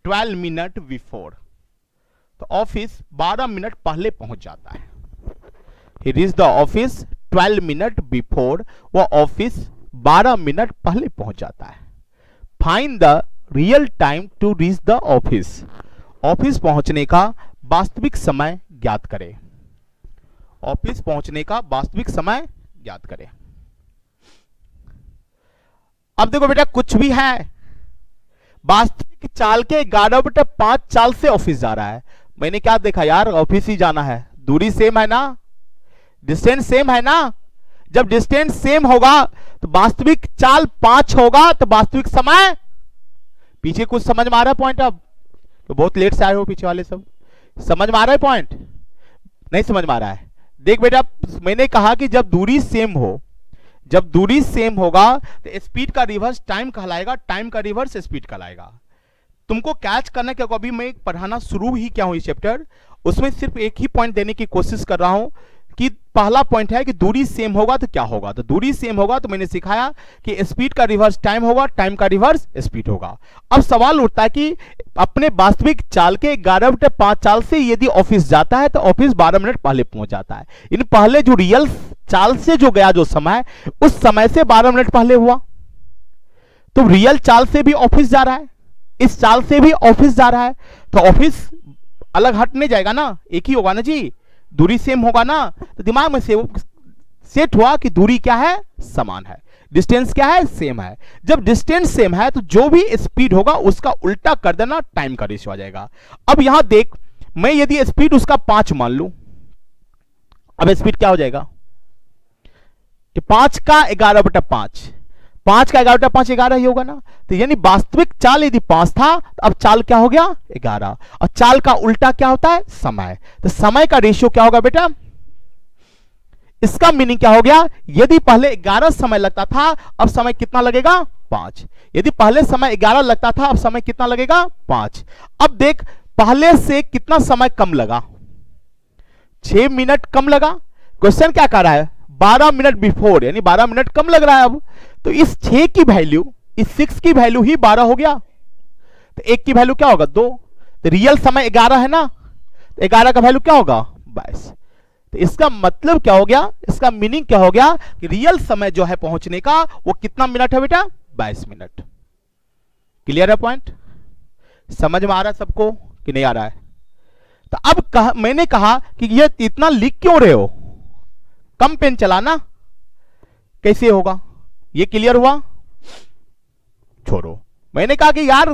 12 minute before. तो ऑफिस 12 मिनट पहले पहुंच जाता है। He reach the office 12 minute before, वह ऑफिस 12 मिनट पहले पहुंच जाता है। Find the real time to reach the office. Office पहुंचने का वास्तविक समय ज्ञात करें। ऑफिस पहुंचने का वास्तविक समय ज्ञात करें। अब देखो बेटा, कुछ भी है, वास्तविक चाल के 11/5 चाल से ऑफिस जा रहा है। मैंने क्या देखा यार, ऑफिस ही जाना है, दूरी सेम है ना, डिस्टेंस सेम है ना। जब डिस्टेंस सेम होगा तो वास्तविक चाल 5 होगा तो वास्तविक समय, पीछे कुछ समझ में आ रहा है पॉइंट। अब तो बहुत लेट से आए हो पीछे वाले सब, समझ में आ रहा है पॉइंट, नहीं समझ में आ रहा है। देख बेटा, मैंने कहा कि जब दूरी सेम हो, जब दूरी सेम होगा तो स्पीड का रिवर्स टाइम कहलाएगा, टाइम का रिवर्स स्पीड कहलाएगा। तुमको कैच करना, क्योंकि अभी मैं पढ़ाना शुरू ही क्या हूं इस चैप्टर, उसमें सिर्फ एक ही पॉइंट देने की कोशिश कर रहा हूं कि पहला पॉइंट है कि दूरी सेम होगा तो क्या होगा। तो दूरी सेम होगा तो मैंने सिखाया कि स्पीड का रिवर्स टाइम होगा, टाइम का रिवर्स स्पीड होगा। अब सवाल उठता है कि अपने वास्तविक चाल के 11/5 चाल से यदि ऑफिस जाता है तो ऑफिस 12 मिनट पहले पहुंच जाता है। इन पहले जो रियल चाल से जो गया जो समय, उस समय से 12 मिनट पहले हुआ। तो रियल चाल से भी ऑफिस जा रहा है, इस चाल से भी ऑफिस जा रहा है, तो ऑफिस अलग हटने जाएगा ना, एक ही होगा ना जी, दूरी सेम होगा ना। तो दिमाग में सेट हुआ कि दूरी क्या है, समान है, डिस्टेंस क्या है, सेम है। जब डिस्टेंस सेम है तो जो भी स्पीड होगा उसका उल्टा कर देना, टाइम का रेशियो आ जाएगा। अब यहां देख, मैं यदि स्पीड उसका 5 मान लूं, अब स्पीड क्या हो जाएगा कि 5 का 11/5, 5 का 11/5 11 ही होगा ना। तो यानी वास्तविक चाल यदि 5 था तो अब चाल क्या हो गया 11, और चाल का उल्टा क्या होता है, समय। तो समय का रेशियो क्या होगा बेटा, इसका मीनिंग क्या हो गया, यदि पहले 11 समय लगता था अब समय कितना लगेगा 5। यदि पहले समय 11 लगता था अब समय कितना लगेगा 5। अब देख, पहले से कितना समय कम लगा, 6 मिनट कम लगा। क्वेश्चन क्या कर रहा है, 12 मिनट बिफोर, यानी 12 मिनट कम लग रहा है। अब तो इस 6 की वैल्यू, इस 6 की वैल्यू ही 12 हो गया, तो 1 की वैल्यू क्या होगा 2। तो रियल समय 11 है ना, तो 11 का वैल्यू क्या होगा 22। तो इसका मतलब क्या हो गया, इसका मीनिंग क्या हो गया कि रियल समय जो है पहुंचने का वो कितना मिनट है बेटा, 22 मिनट। क्लियर है पॉइंट, समझ में आ रहा है सबको कि नहीं आ रहा है। तो अब मैंने कहा कि ये इतना लिख क्यों रहे हो, कम पेन चलाना, कैसे होगा? ये क्लियर हुआ? छोड़ो, मैंने कहा कि यार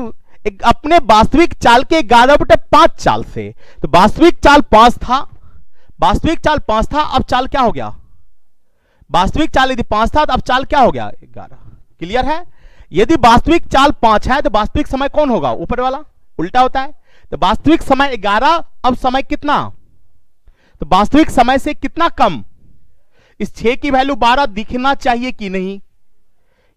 अपने वास्तविक चाल के 11/5 चाल से, तो वास्तविक चाल 5 था, वास्तविक चाल 5 था, अब चाल क्या हो गया? वास्तविक चाल यदि 5 था तो अब चाल क्या हो गया? 11। क्लियर है? यदि वास्तविक चाल 5 है तो वास्तविक समय कौन होगा? ऊपर वाला, उल्टा होता है। तो वास्तविक समय 11, अब समय कितना? तो वास्तविक समय से कितना कम? इस 6 की वैल्यू 12 दिखना चाहिए कि नहीं?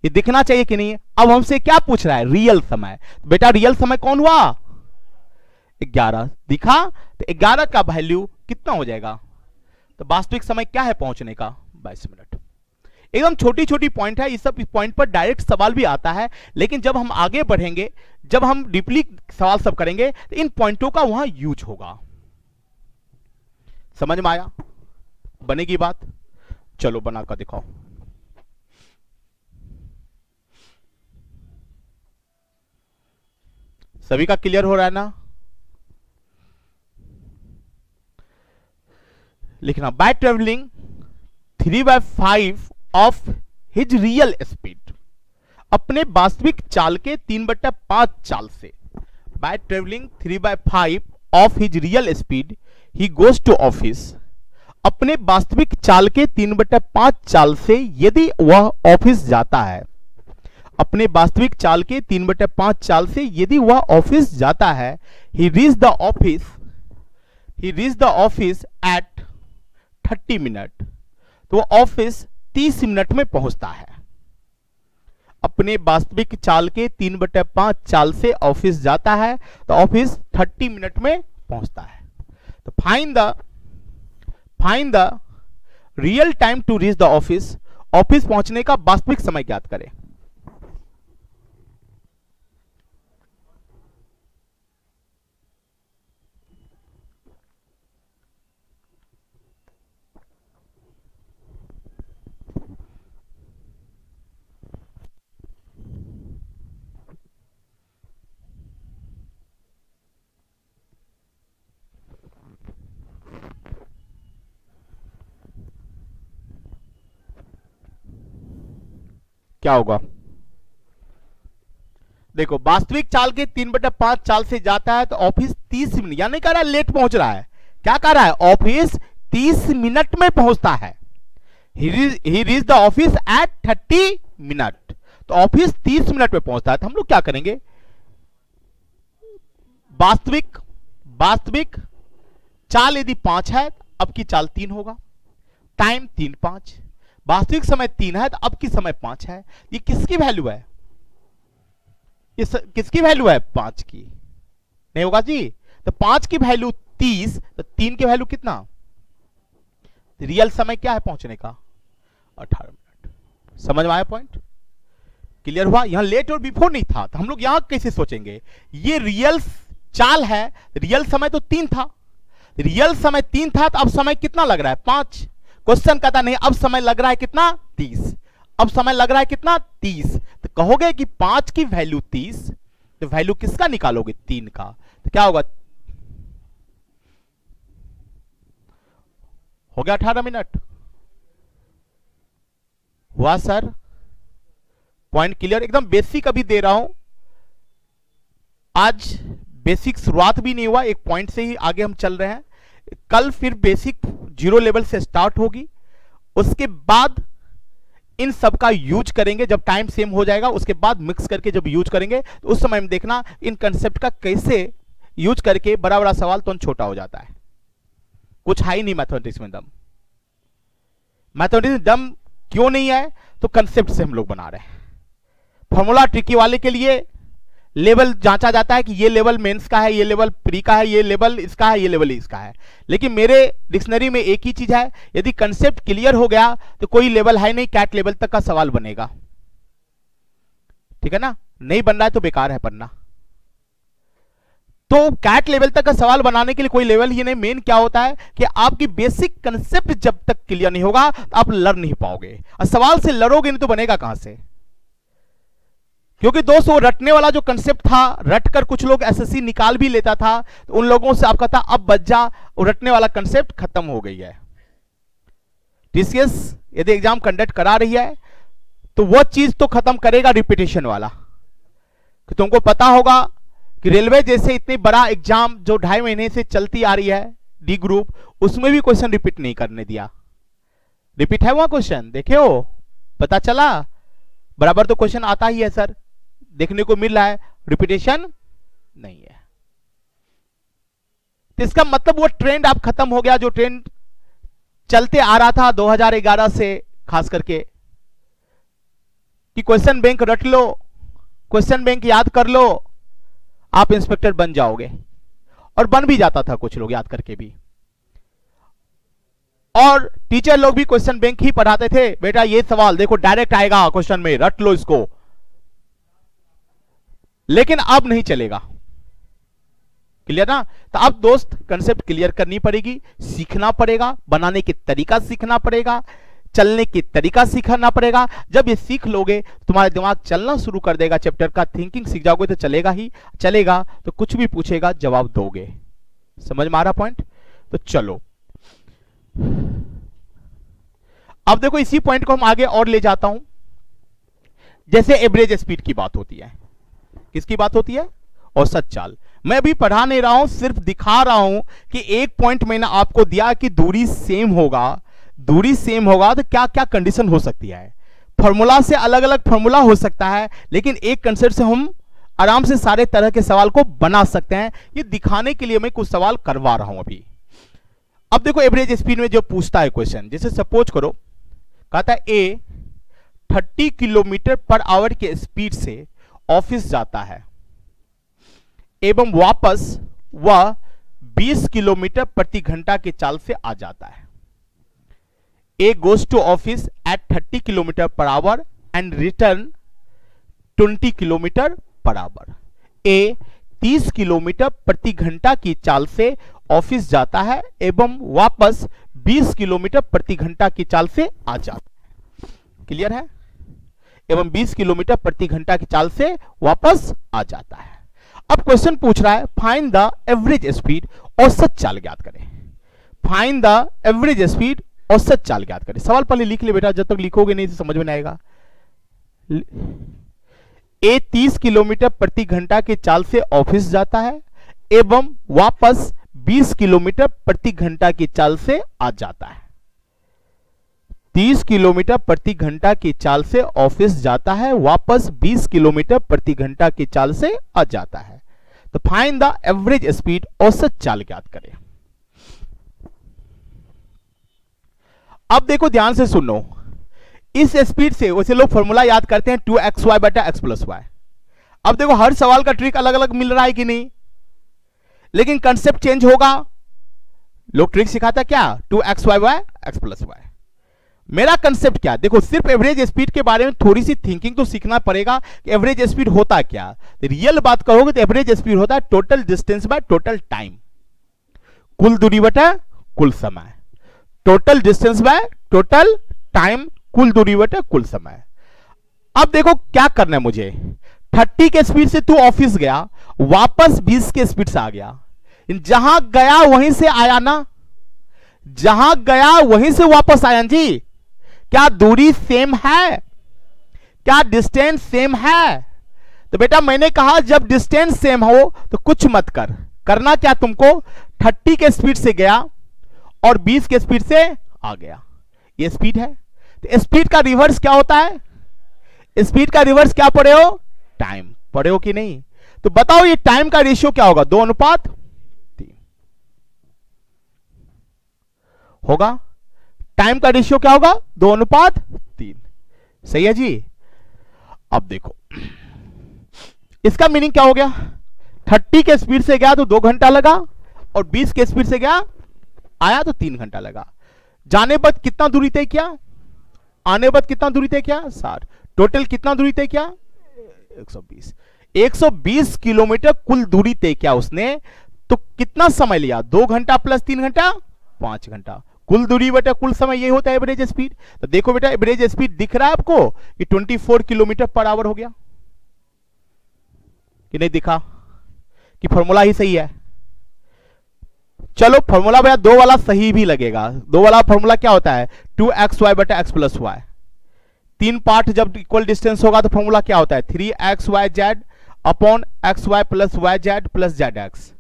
ये दिखना चाहिए कि नहीं? अब हमसे क्या पूछ रहा है? रियल समय। तो बेटा रियल समय कौन हुआ? 11 दिखा, तो 11 का वैल्यू कितना हो जाएगा? तो वास्तविक समय क्या है पहुंचने का? 22 मिनट। एकदम छोटी छोटी पॉइंट है, इस सब पॉइंट पर डायरेक्ट सवाल भी आता है, लेकिन जब हम आगे बढ़ेंगे, जब हम डीपली सवाल सब करेंगे, तो इन पॉइंटों का वहां यूज होगा। समझ में आया? बनेगी बात? चलो बनाकर दिखाओ। सभी का क्लियर हो रहा है ना? लिखना, by travelling 3/5 of his real speed, अपने वास्तविक चाल के 3/5 चाल से, by travelling 3/5 of his real speed he goes to office, अपने वास्तविक चाल के 3/5 चाल से यदि वह ऑफिस जाता है, अपने वास्तविक चाल के 3/5 चाल से यदि वह ऑफिस जाता है, he reached the office at 30 minute, तो वह ऑफिस 30 मिनट में पहुंचता है। अपने वास्तविक चाल के 3/5 चाल से ऑफिस जाता है, तो ऑफिस 30 मिनट में पहुंचता है। तो find the real time to reach the office, office पहुंचने का वास्तविक समय ज्ञात करें। क्या होगा? देखो, वास्तविक चाल के 3/5 चाल से जाता है तो ऑफिस 30 मिनट, यानी कह रहा है लेट पहुंच रहा है। क्या कह रहा है? ऑफिस 30 मिनट में पहुंचता है। He reach the office at 30 minute, तो ऑफिस 30 मिनट में पहुंचता है। तो हम लोग क्या करेंगे? वास्तविक चाल यदि 5 है, अब की चाल 3 होगा। टाइम 3 5, वास्तविक समय 3 है तो अब की समय 5 है। ये किसकी वैल्यू है? ये किसकी वैल्यू है? 5 की। नहीं होगा जी? तो 5 की वैल्यू 30, तो 3 की वैल्यू कितना? रियल समय क्या है पहुंचने का? 18 मिनट। समझ में आया पॉइंट? क्लियर हुआ? यहां लेट और बिफोर नहीं था, तो हम लोग यहां कैसे सोचेंगे? ये रियल चाल है, रियल समय तो 3 था, रियल समय 3 था, तो अब समय कितना लग रहा है? 5। क्वेश्चन कहता नहीं, अब समय लग रहा है कितना? 30। अब समय लग रहा है कितना? 30। तो कहोगे कि 5 की वैल्यू 30, तो वैल्यू किसका निकालोगे? 3 का। तो क्या होगा? हो गया 18 मिनट। हुआ सर? Point clear? एकदम बेसिक अभी दे रहा हूं, आज बेसिक शुरुआत भी नहीं हुआ, एक पॉइंट से ही आगे हम चल रहे हैं। कल फिर बेसिक 0 लेवल से स्टार्ट होगी, उसके बाद इन सब का यूज करेंगे। जब टाइम सेम हो जाएगा उसके बाद मिक्स करके जब यूज करेंगे, तो उस समय में देखना इन कंसेप्ट का कैसे यूज करके बड़ा बड़ा सवाल तो छोटा हो जाता है। कुछ है ही नहीं मैथमेटिक्स में दम। मैथमेटिक्स में दम क्यों नहीं है? तो कंसेप्ट से हम लोग बना रहे हैं। फॉर्मूला ट्रिकी वाले के लिए लेवल जांचा जाता है कि ये लेवल मेंस का है, ये लेवल प्री का है, ये लेवल इसका है, ये लेवल इसका है। लेकिन मेरे डिक्शनरी में एक ही चीज है, यदि कंसेप्ट क्लियर हो गया तो कोई लेवल है नहीं, कैट लेवल तक का सवाल बनेगा। ठीक है ना? नहीं बन रहा है तो बेकार है पढ़ना। तो कैट लेवल तक का सवाल बनाने के लिए कोई लेवल ही नहीं। मेन क्या होता है कि आपकी बेसिक कंसेप्ट जब तक क्लियर नहीं होगा तो आप लड़ नहीं पाओगे, और सवाल से लड़ोगे नहीं तो बनेगा कहां से? क्योंकि दोस्तों रटने वाला जो कंसेप्ट था, रट कर कुछ लोग एसएससी निकाल भी लेता था, तो उन लोगों से आपका था अब बच जा, रटने वाला कंसेप्ट खत्म हो गई है। टीसीएस यदि एग्जाम कंडक्ट करा रही है तो वो चीज तो खत्म करेगा रिपीटेशन वाला, कि तुमको पता होगा कि रेलवे जैसे इतनी बड़ा एग्जाम जो 2.5 महीने से चलती आ रही है डी ग्रुप, उसमें भी क्वेश्चन रिपीट नहीं करने दिया। रिपीट है वहां क्वेश्चन, देखे हो, पता चला, बराबर तो क्वेश्चन आता ही है सर, देखने को मिल रहा है, रिपीटेशन नहीं है। तो इसका मतलब वो ट्रेंड अब खत्म हो गया, जो ट्रेंड चलते आ रहा था 2011 से खास करके, कि क्वेश्चन बैंक रट लो, क्वेश्चन बैंक याद कर लो, आप इंस्पेक्टर बन जाओगे, और बन भी जाता था कुछ लोग याद करके भी। और टीचर लोग भी क्वेश्चन बैंक ही पढ़ाते थे, बेटा ये सवाल देखो डायरेक्ट आएगा क्वेश्चन में, रट लो इसको। लेकिन अब नहीं चलेगा, क्लियर ना? तो अब दोस्त कंसेप्ट क्लियर करनी पड़ेगी, सीखना पड़ेगा, बनाने की तरीका सीखना पड़ेगा, चलने की तरीका सीखना पड़ेगा। जब ये सीख लोगे तुम्हारा दिमाग चलना शुरू कर देगा, चैप्टर का थिंकिंग सीख जाओगे तो चलेगा ही चलेगा, तो कुछ भी पूछेगा जवाब दोगे। समझ में आ रहा पॉइंट? तो चलो अब देखो इसी पॉइंट को हम आगे और ले जाता हूं। जैसे एवरेज स्पीड की बात होती है, किसकी बात होती है? औसत चाल। मैं अभी पढ़ा नहीं रहा हूं, सिर्फ दिखा रहा हूं कि एक पॉइंट मैंने आपको दिया कि दूरी सेम होगा, दूरी सेम होगा तो क्या क्या कंडीशन हो सकती है। फॉर्मूला से अलग अलग फॉर्मूला हो सकता है, लेकिन एक कंसेप्ट से हम आराम से सारे तरह के सवाल को बना सकते हैं। ये दिखाने के लिए मैं कुछ सवाल करवा रहा हूं अभी। अब देखो एवरेज स्पीड में जो पूछता है क्वेश्चन, जैसे सपोज करो कहता है ए 30 किलोमीटर पर आवर के स्पीड से ऑफिस जाता है एवं वापस वह 20 किलोमीटर प्रति घंटा की चाल से आ जाता है। A goes to office at 30 kilometre per hour and return 20 kilometre per hour. A 30 kilometre प्रति घंटा की चाल से ऑफिस जाता है एवं वापस 20 किलोमीटर प्रति घंटा की चाल से आ जाता है। क्लियर है? एवं 20 किलोमीटर प्रति घंटा की चाल से वापस आ जाता है। अब क्वेश्चन पूछ रहा है फाइंड द एवरेज स्पीड, औसत चाल ज्ञात करें। फाइंड द एवरेज स्पीड, औसत चाल ज्ञात करें। सवाल पहले लिख ले बेटा, जब तक लिखोगे नहीं तो समझ में नहीं आएगा। ए 30 किलोमीटर प्रति घंटा की चाल से ऑफिस जाता है एवं वापस 20 किलोमीटर प्रति घंटा की चाल से आ जाता है। 30 किलोमीटर प्रति घंटा की चाल से ऑफिस जाता है, वापस 20 किलोमीटर प्रति घंटा की चाल से आ जाता है। तो फाइंड द एवरेज स्पीड, औसत चाल ज्ञात करें। अब देखो ध्यान से सुनो, इस स्पीड से वैसे लोग फॉर्मूला याद करते हैं 2xy बटा x प्लस वाई। अब देखो हर सवाल का ट्रिक अलग अलग मिल रहा है कि नहीं, लेकिन कंसेप्ट चेंज होगा। लोग ट्रिक सिखाता क्या, 2xy by x plus y. मेरा कंसेप्ट क्या, देखो सिर्फ एवरेज स्पीड के बारे में थोड़ी सी थिंकिंग तो सीखना पड़ेगा कि एवरेज स्पीड होता क्या। रियल बात करोगे तो एवरेज स्पीड होता है total distance by total time, कुल दूरी बटा कुल समय। Total distance by total time, कुल दूरी बटा कुल समय। अब देखो क्या करना है मुझे, 30 के स्पीड से तू ऑफिस गया, वापस 20 के स्पीड से आ गया। जहां गया वहीं से आया ना, जहां गया वहीं से वापस आया जी। क्या दूरी सेम है? क्या डिस्टेंस सेम है? तो बेटा मैंने कहा जब डिस्टेंस सेम हो तो कुछ मत कर, करना क्या तुमको, 30 के स्पीड से गया और 20 के स्पीड से आ गया, ये स्पीड है। तो स्पीड का रिवर्स क्या होता है? स्पीड का रिवर्स क्या पढ़े हो? टाइम। पढ़े हो कि नहीं? तो बताओ ये टाइम का रेशियो क्या होगा? 2:3 होगा। टाइम का रेशियो क्या होगा? 2:3। सही है जी। अब देखो इसका मीनिंग क्या हो गया, 30 के स्पीड से गया तो 2 घंटा लगा और 20 के स्पीड से गया आया तो 3 घंटा लगा। जाने बाद कितना दूरी तय किया, आने बाद कितना दूरी तय किया, 60। टोटल कितना दूरी तय किया, 120। 120 किलोमीटर कुल दूरी तय किया उसने, तो कितना समय लिया, 2 घंटा प्लस 3 घंटा 5 घंटा। कुल दूरी बटा कुल समय, ये होता है एवरेज स्पीड। तो देखो बेटा एवरेज स्पीड दिख रहा है आपको कि 24 किलोमीटर पर आवर हो गया कि नहीं दिखा, कि फॉर्मूला ही सही है। चलो फॉर्मूला भैया 2 वाला सही भी लगेगा। 2 वाला फॉर्मूला क्या होता है, 2xy बटा x प्लस वाई। तीन पार्ट जब इक्वल डिस्टेंस होगा तो फॉर्मूला क्या होता है 3xyz upon xy plus yz plus zx।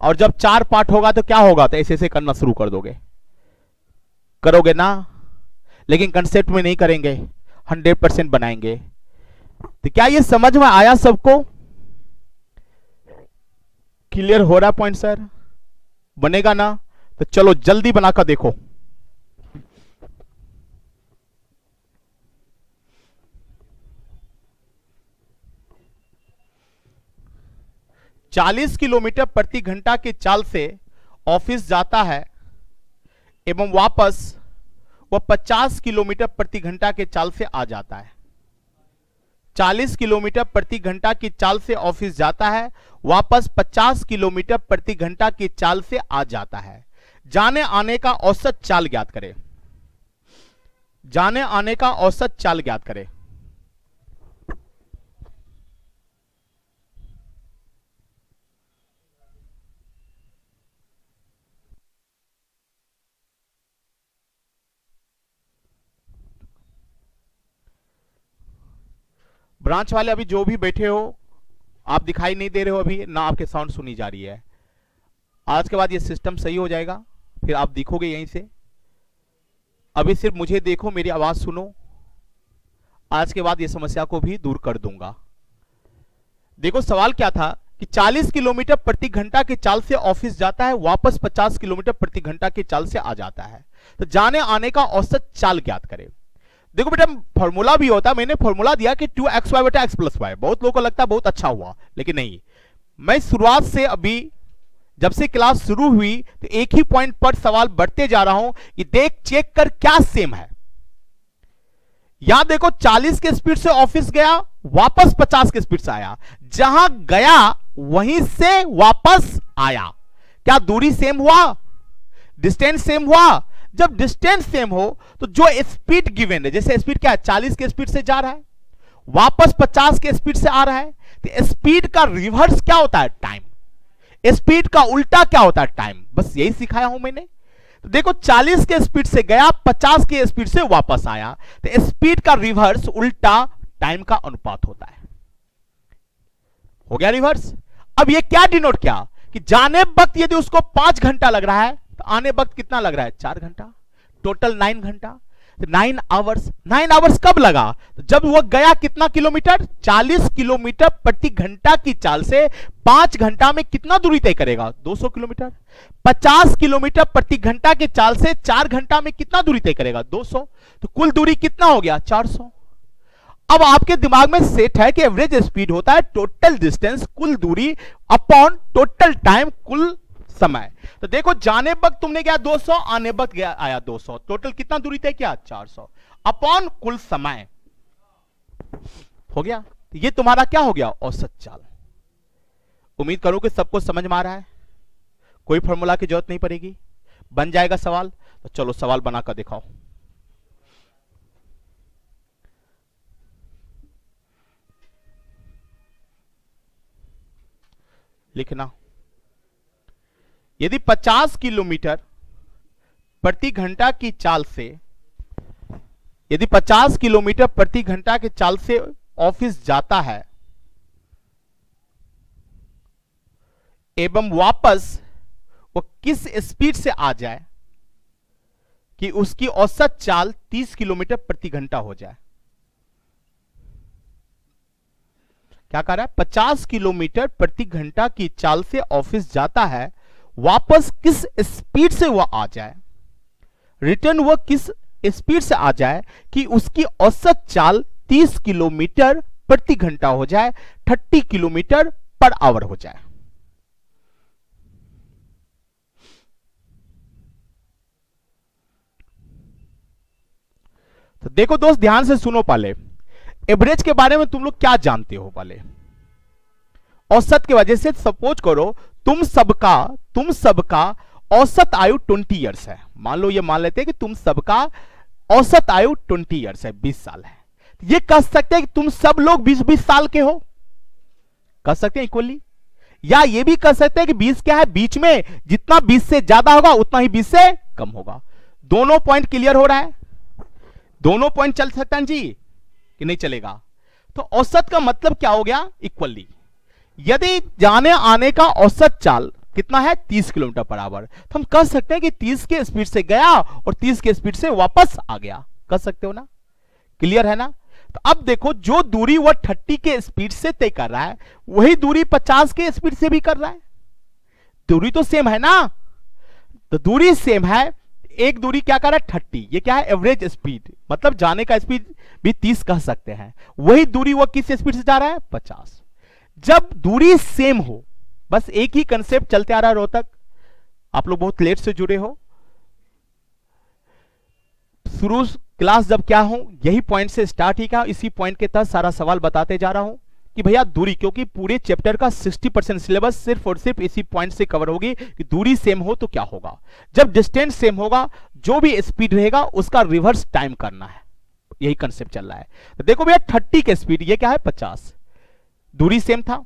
और जब चार पार्ट होगा तो क्या होगा, तो ऐसे ऐसे करना शुरू कर दोगे, करोगे ना, लेकिन कंसेप्ट में नहीं करेंगे, 100% बनाएंगे। तो क्या ये समझ में आया सबको? क्लियर हो रहा पॉइंट सर? बनेगा ना? तो चलो जल्दी बनाकर देखो। चालीस किलोमीटर प्रति घंटा की चाल से ऑफिस जाता है एवं वापस वह 50 किलोमीटर प्रति घंटा के चाल से आ जाता है। 40 किलोमीटर प्रति घंटा की चाल से ऑफिस जाता है, वापस 50 किलोमीटर प्रति घंटा की चाल से आ जाता है। जाने आने का औसत चाल ज्ञात करें। जाने आने का औसत चाल ज्ञात करें। ब्रांच वाले अभी जो भी बैठे हो, आप दिखाई नहीं दे रहे हो अभी, ना आपके साउंड सुनी जा रही है। आज के बाद ये सिस्टम सही हो जाएगा, फिर आप दिखोगे यहीं से। अभी सिर्फ मुझे देखो, मेरी आवाज सुनो। आज के बाद ये समस्या को भी दूर कर दूंगा। देखो सवाल क्या था कि 40 किलोमीटर प्रति घंटा की चाल से ऑफिस जाता है, वापस 50 किलोमीटर प्रति घंटा की चाल से आ जाता है। तो जाने आने का औसत चाल ज्ञात करें। देखो बेटा फॉर्मूला भी होता, मैंने फॉर्मूला दिया कि 2xy बटा x प्लस वाई। बहुत लोगों को लगता है बहुत अच्छा हुआ, लेकिन नहीं। मैं शुरुआत से अभी जब से क्लास शुरू हुई तो एक ही पॉइंट पर सवाल बढ़ते जा रहा हूं कि देख चेक कर क्या सेम है। यहां देखो 40 के स्पीड से ऑफिस गया, वापस 50 के स्पीड से आया। जहां गया वहीं से वापस आया। क्या दूरी सेम हुआ? डिस्टेंस सेम हुआ? जब डिस्टेंस सेम हो तो जो स्पीड गिवन है, जैसे स्पीड क्या है 40 के स्पीड से जा रहा है, वापस 50 के स्पीड से आ रहा है, तो स्पीड का रिवर्स क्या होता है? टाइम। स्पीड का उल्टा क्या होता है? टाइम। बस यही सिखाया हूं मैंने। तो देखो 40 के स्पीड से गया, 50 के स्पीड से वापस आया, तो स्पीड का रिवर्स उल्टा टाइम का अनुपात होता है। हो गया रिवर्स। अब ये क्या डिनोट किया कि जाने वक्त यदि उसको 5 घंटा लग रहा है तो आने वक्त कितना लग रहा है? 4 घंटा। टोटल 9 घंटा। 9 आवर्स। 9 आवर्स कब लगा? तो जब वो गया कितना किलोमीटर? 40 किलोमीटर प्रति घंटा की चाल से 5 घंटा में कितना दूरी तय करेगा? 200 किलोमीटर। 50 किलोमीटर प्रति घंटा की चाल से 4 घंटा में कितना दूरी तय करेगा? 200। तो कुल दूरी कितना हो गया? 400। अब आपके दिमाग में सेट है कि एवरेज स्पीड होता है टोटल डिस्टेंस, कुल दूरी अपॉन टोटल टाइम, कुल समय। तो देखो जाने वक्त तुमने क्या 200, आने वक्त गया आया 200, टोटल कितना दूरी तय किया? 400 अपॉन कुल समय। हो गया। तो ये तुम्हारा क्या हो गया? औसत चाल। उम्मीद करूं कि सबको समझ में आ रहा है, कोई फॉर्मूला की जरूरत नहीं पड़ेगी, बन जाएगा सवाल। तो चलो सवाल बनाकर दिखाओ। लिखना, यदि 50 किलोमीटर प्रति घंटा की चाल से, यदि 50 किलोमीटर प्रति घंटा की चाल से ऑफिस जाता है एवं वापस वो किस स्पीड से आ जाए कि उसकी औसत चाल 30 किलोमीटर प्रति घंटा हो जाए। क्या कह रहा है? 50 किलोमीटर प्रति घंटा की चाल से ऑफिस जाता है, वापस किस स्पीड से वह आ जाए, रिटर्न वह किस स्पीड से आ जाए कि उसकी औसत चाल 30 किलोमीटर प्रति घंटा हो जाए, 30 किलोमीटर पर आवर हो जाए। तो देखो दोस्त ध्यान से सुनो। पहले एवरेज के बारे में तुम लोग क्या जानते हो? पहले औसत की वजह से सपोज करो तुम सबका औसत आयु 20 इयर्स है। मान लो ये मान लेते हैं कि तुम सबका औसत आयु 20 इयर्स है, 20 साल है। ये कह सकते हैं कि तुम सब लोग 20-20 साल के हो, कह सकते हैं इक्वली। या ये भी कह सकते हैं कि 20 क्या है, बीच में जितना 20 से ज्यादा होगा उतना ही 20 से कम होगा। दोनों पॉइंट क्लियर हो रहा है? दोनों पॉइंट चल सकता है जी। कि नहीं चलेगा? तो औसत का मतलब क्या हो गया? इक्वली। यदि जाने आने का औसत चाल कितना है? 30 किलोमीटर पर आवर, तो हम कह सकते हैं कि 30 के स्पीड से गया और 30 के स्पीड से वापस आ गया। कह सकते हो ना? क्लियर है ना? तो अब देखो, जो दूरी वह 30 के स्पीड से तय कर रहा है वही दूरी 50 के स्पीड से भी कर रहा है। दूरी तो सेम है ना? तो दूरी सेम है, एक दूरी क्या कर रहा है? 30। ये क्या है? एवरेज स्पीड, मतलब जाने का स्पीड भी 30 कह सकते हैं। वही दूरी वह किस स्पीड से जा रहा है? 50। जब दूरी सेम हो, बस एक ही कंसेप्ट चलते आ रहा है रोहतक, आप लोग बहुत लेट से जुड़े हो, शुरू क्लास जब क्या हो, यही पॉइंट से स्टार्ट ही क्या, इसी पॉइंट के तहत सारा सवाल बताते जा रहा हूं कि भैया दूरी, क्योंकि पूरे चैप्टर का 60% सिलेबस सिर्फ और सिर्फ इसी पॉइंट से कवर होगी कि दूरी सेम हो तो क्या होगा। जब डिस्टेंस सेम होगा, जो भी स्पीड रहेगा उसका रिवर्स टाइम करना है, यही कंसेप्ट चल रहा है। तो देखो भैया 30 के स्पीड, ये क्या है? 50, दूरी सेम था,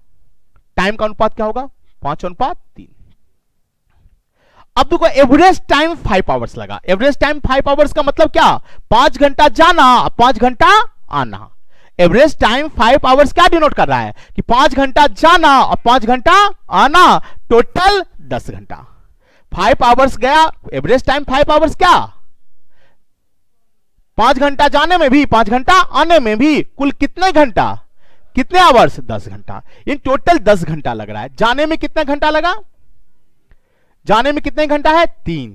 टाइम का अनुपात क्या होगा? 5:3। अब देखो एवरेज टाइम 5 आवर्स लगा। एवरेज टाइम 5 आवर्स का मतलब क्या? 5 घंटा जाना, 5 घंटा आना। एवरेज टाइम 5 आवर्स क्या डिनोट कर रहा है? कि 5 घंटा जाना और 5 घंटा आना, टोटल 10 घंटा। 5 आवर्स गया, एवरेज टाइम 5 आवर्स क्या? 5 घंटा जाने में भी, 5 घंटा आने में भी, कुल कितने घंटा? कितने आवर्स? 10 घंटा। इन टोटल 10 घंटा लग रहा है। जाने में कितना घंटा लगा? जाने में कितने घंटा है? 3।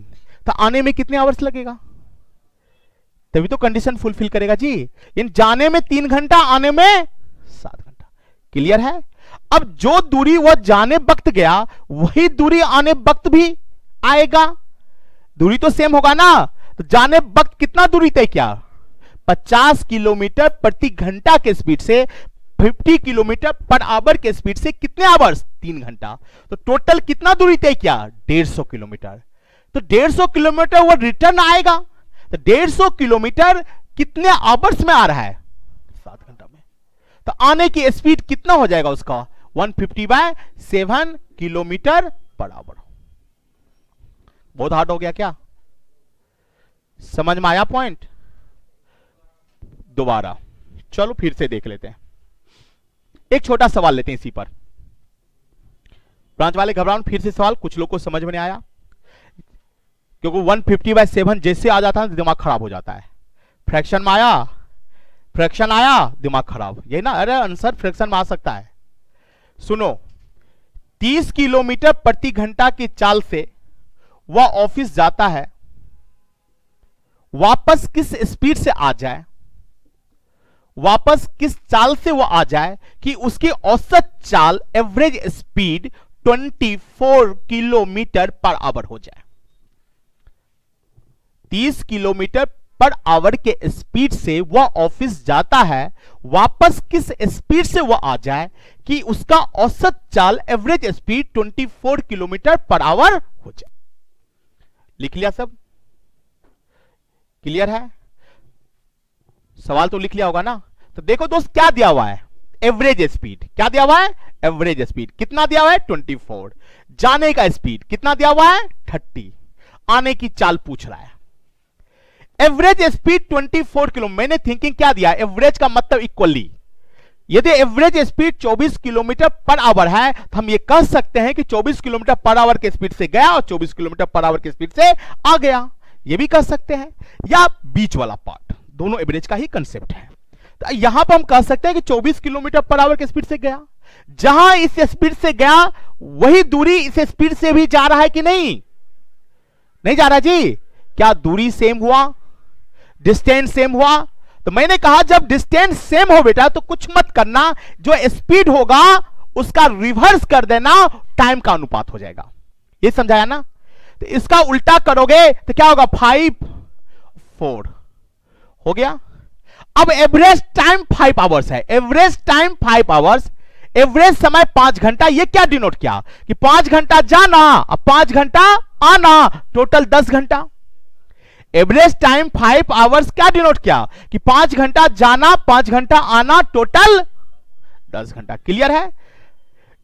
तो आने में कितने आवर्स लगेगा? तभी तो कंडीशन फुलफिल करेगा जी। इन जाने में 3 घंटा, आने में 7 घंटा। क्लियर है? अब जो दूरी वह जाने वक्त गया वही दूरी आने वक्त भी आएगा। दूरी तो सेम होगा ना? तो जाने वक्त कितना दूरी तय किया? 50 किलोमीटर प्रति घंटा के स्पीड से 50 किलोमीटर पर आवर के स्पीड से कितने आवर्स? 3 घंटा। तो टोटल कितना दूरी तय किया? 150 किलोमीटर। तो 150 किलोमीटर वो रिटर्न आएगा। तो 150 किलोमीटर कितने आवर्स में आ रहा है? 7 घंटा में। तो आने की स्पीड कितना हो जाएगा उसका? 150/7 किलोमीटर पर आवर। बहुत हार्ड हो गया क्या? समझ में आया पॉइंट? दोबारा चलो फिर से देख लेते हैं। एक छोटा सवाल लेते हैं इसी पर। ब्रांच वाले घबराओ, फिर से सवाल, कुछ लोग को समझ में नहीं आया, क्योंकि 150/7 जैसे आ जाता है दिमाग खराब हो जाता है। फ्रैक्शन में आया, फ्रैक्शन आया, दिमाग खराब, यही ना? अरे आंसर फ्रैक्शन में आ सकता है। सुनो, 30 किलोमीटर प्रति घंटा की चाल से वह ऑफिस जाता है, वापस किस स्पीड से आ जाए, वापस किस चाल से वो आ जाए कि उसकी औसत चाल average speed 24 kilometre per our हो जाए। 30 किलोमीटर पर आवर के स्पीड से वह ऑफिस जाता है, वापस किस स्पीड से वह आ जाए कि उसका औसत चाल average speed 24 kilometre per our हो जाए। लिख लिया सब? क्लियर है? सवाल तो लिख लिया होगा ना? तो देखो दोस्त, क्या दिया हुआ है? Average speed. क्या दिया हुआ है? Average speed. कितना दिया हुआ है? 24। जाने का स्पीड कितना दिया हुआ है? 30। आने की चाल पूछ रहा है। Average speed 24 kilo. मैंने थिंकिंग क्या दिया? एवरेज का मतलब इक्वली। यदि average speed 24 kilometre per our है तो हम ये कह सकते हैं कि 24 किलोमीटर पर आवर के स्पीड से गया और 24 किलोमीटर पर आवर के स्पीड से आ गया। ये भी कह सकते हैं, या बीच वाला पार्ट, दोनों एवरेज का ही कंसेप्ट है। तो यहां पर हम कह सकते हैं कि 24 किलोमीटर पर आवर के स्पीड से गया। जहां इस स्पीड से गया वही दूरी इस स्पीड से भी जा रहा है कि नहीं? नहीं जा रहा जी। क्या दूरी सेम हुआ? डिस्टेंस सेम हुआ? तो मैंने कहा जब डिस्टेंस सेम हो बेटा तो कुछ मत करना, जो स्पीड होगा उसका रिवर्स कर देना, टाइम का अनुपात हो जाएगा। ये समझाया ना? तो इसका उल्टा करोगे तो क्या होगा? 5/4 हो गया। अब एवरेज टाइम 5 आवर्स है। एवरेज टाइम 5 आवर्स, एवरेज समय 5 घंटा। ये क्या डिनोट किया? कि 5 घंटा जाना और 5 घंटा आना, टोटल 10 घंटा। एवरेज टाइम 5 आवर्स क्या डिनोट किया? कि 5 घंटा जाना, 5 घंटा आना, टोटल 10 घंटा। क्लियर है?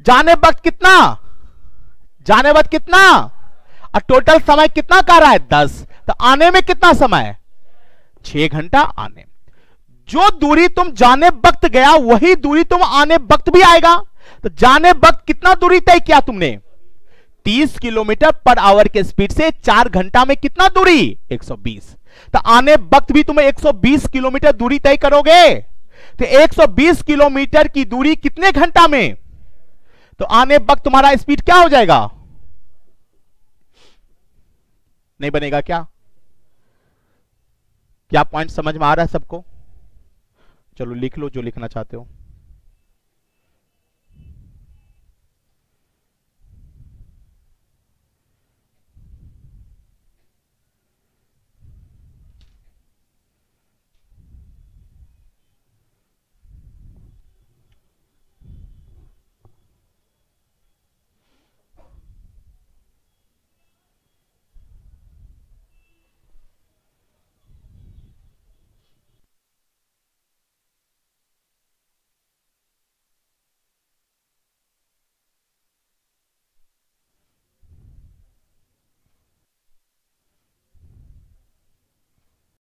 जाने वक्त कितना? जाने वक्त कितना? और टोटल समय कितना कह रहा है? 10। तो आने में कितना समय? 6 घंटा आने। जो दूरी तुम जाने वक्त गया वही दूरी तुम आने वक्त भी आएगा। तो जाने वक्त कितना दूरी तय किया तुमने? 30 किलोमीटर पर आवर के स्पीड से 4 घंटा में कितना दूरी? 120। तो आने वक्त भी तुम्हें 120 किलोमीटर दूरी तय करोगे। तो 120 किलोमीटर की दूरी कितने घंटा में? तो आने वक्त तुम्हारा स्पीड क्या हो जाएगा? नहीं बनेगा क्या? क्या पॉइंट समझ में आ रहा है सबको? चलो लिख लो जो लिखना चाहते हो।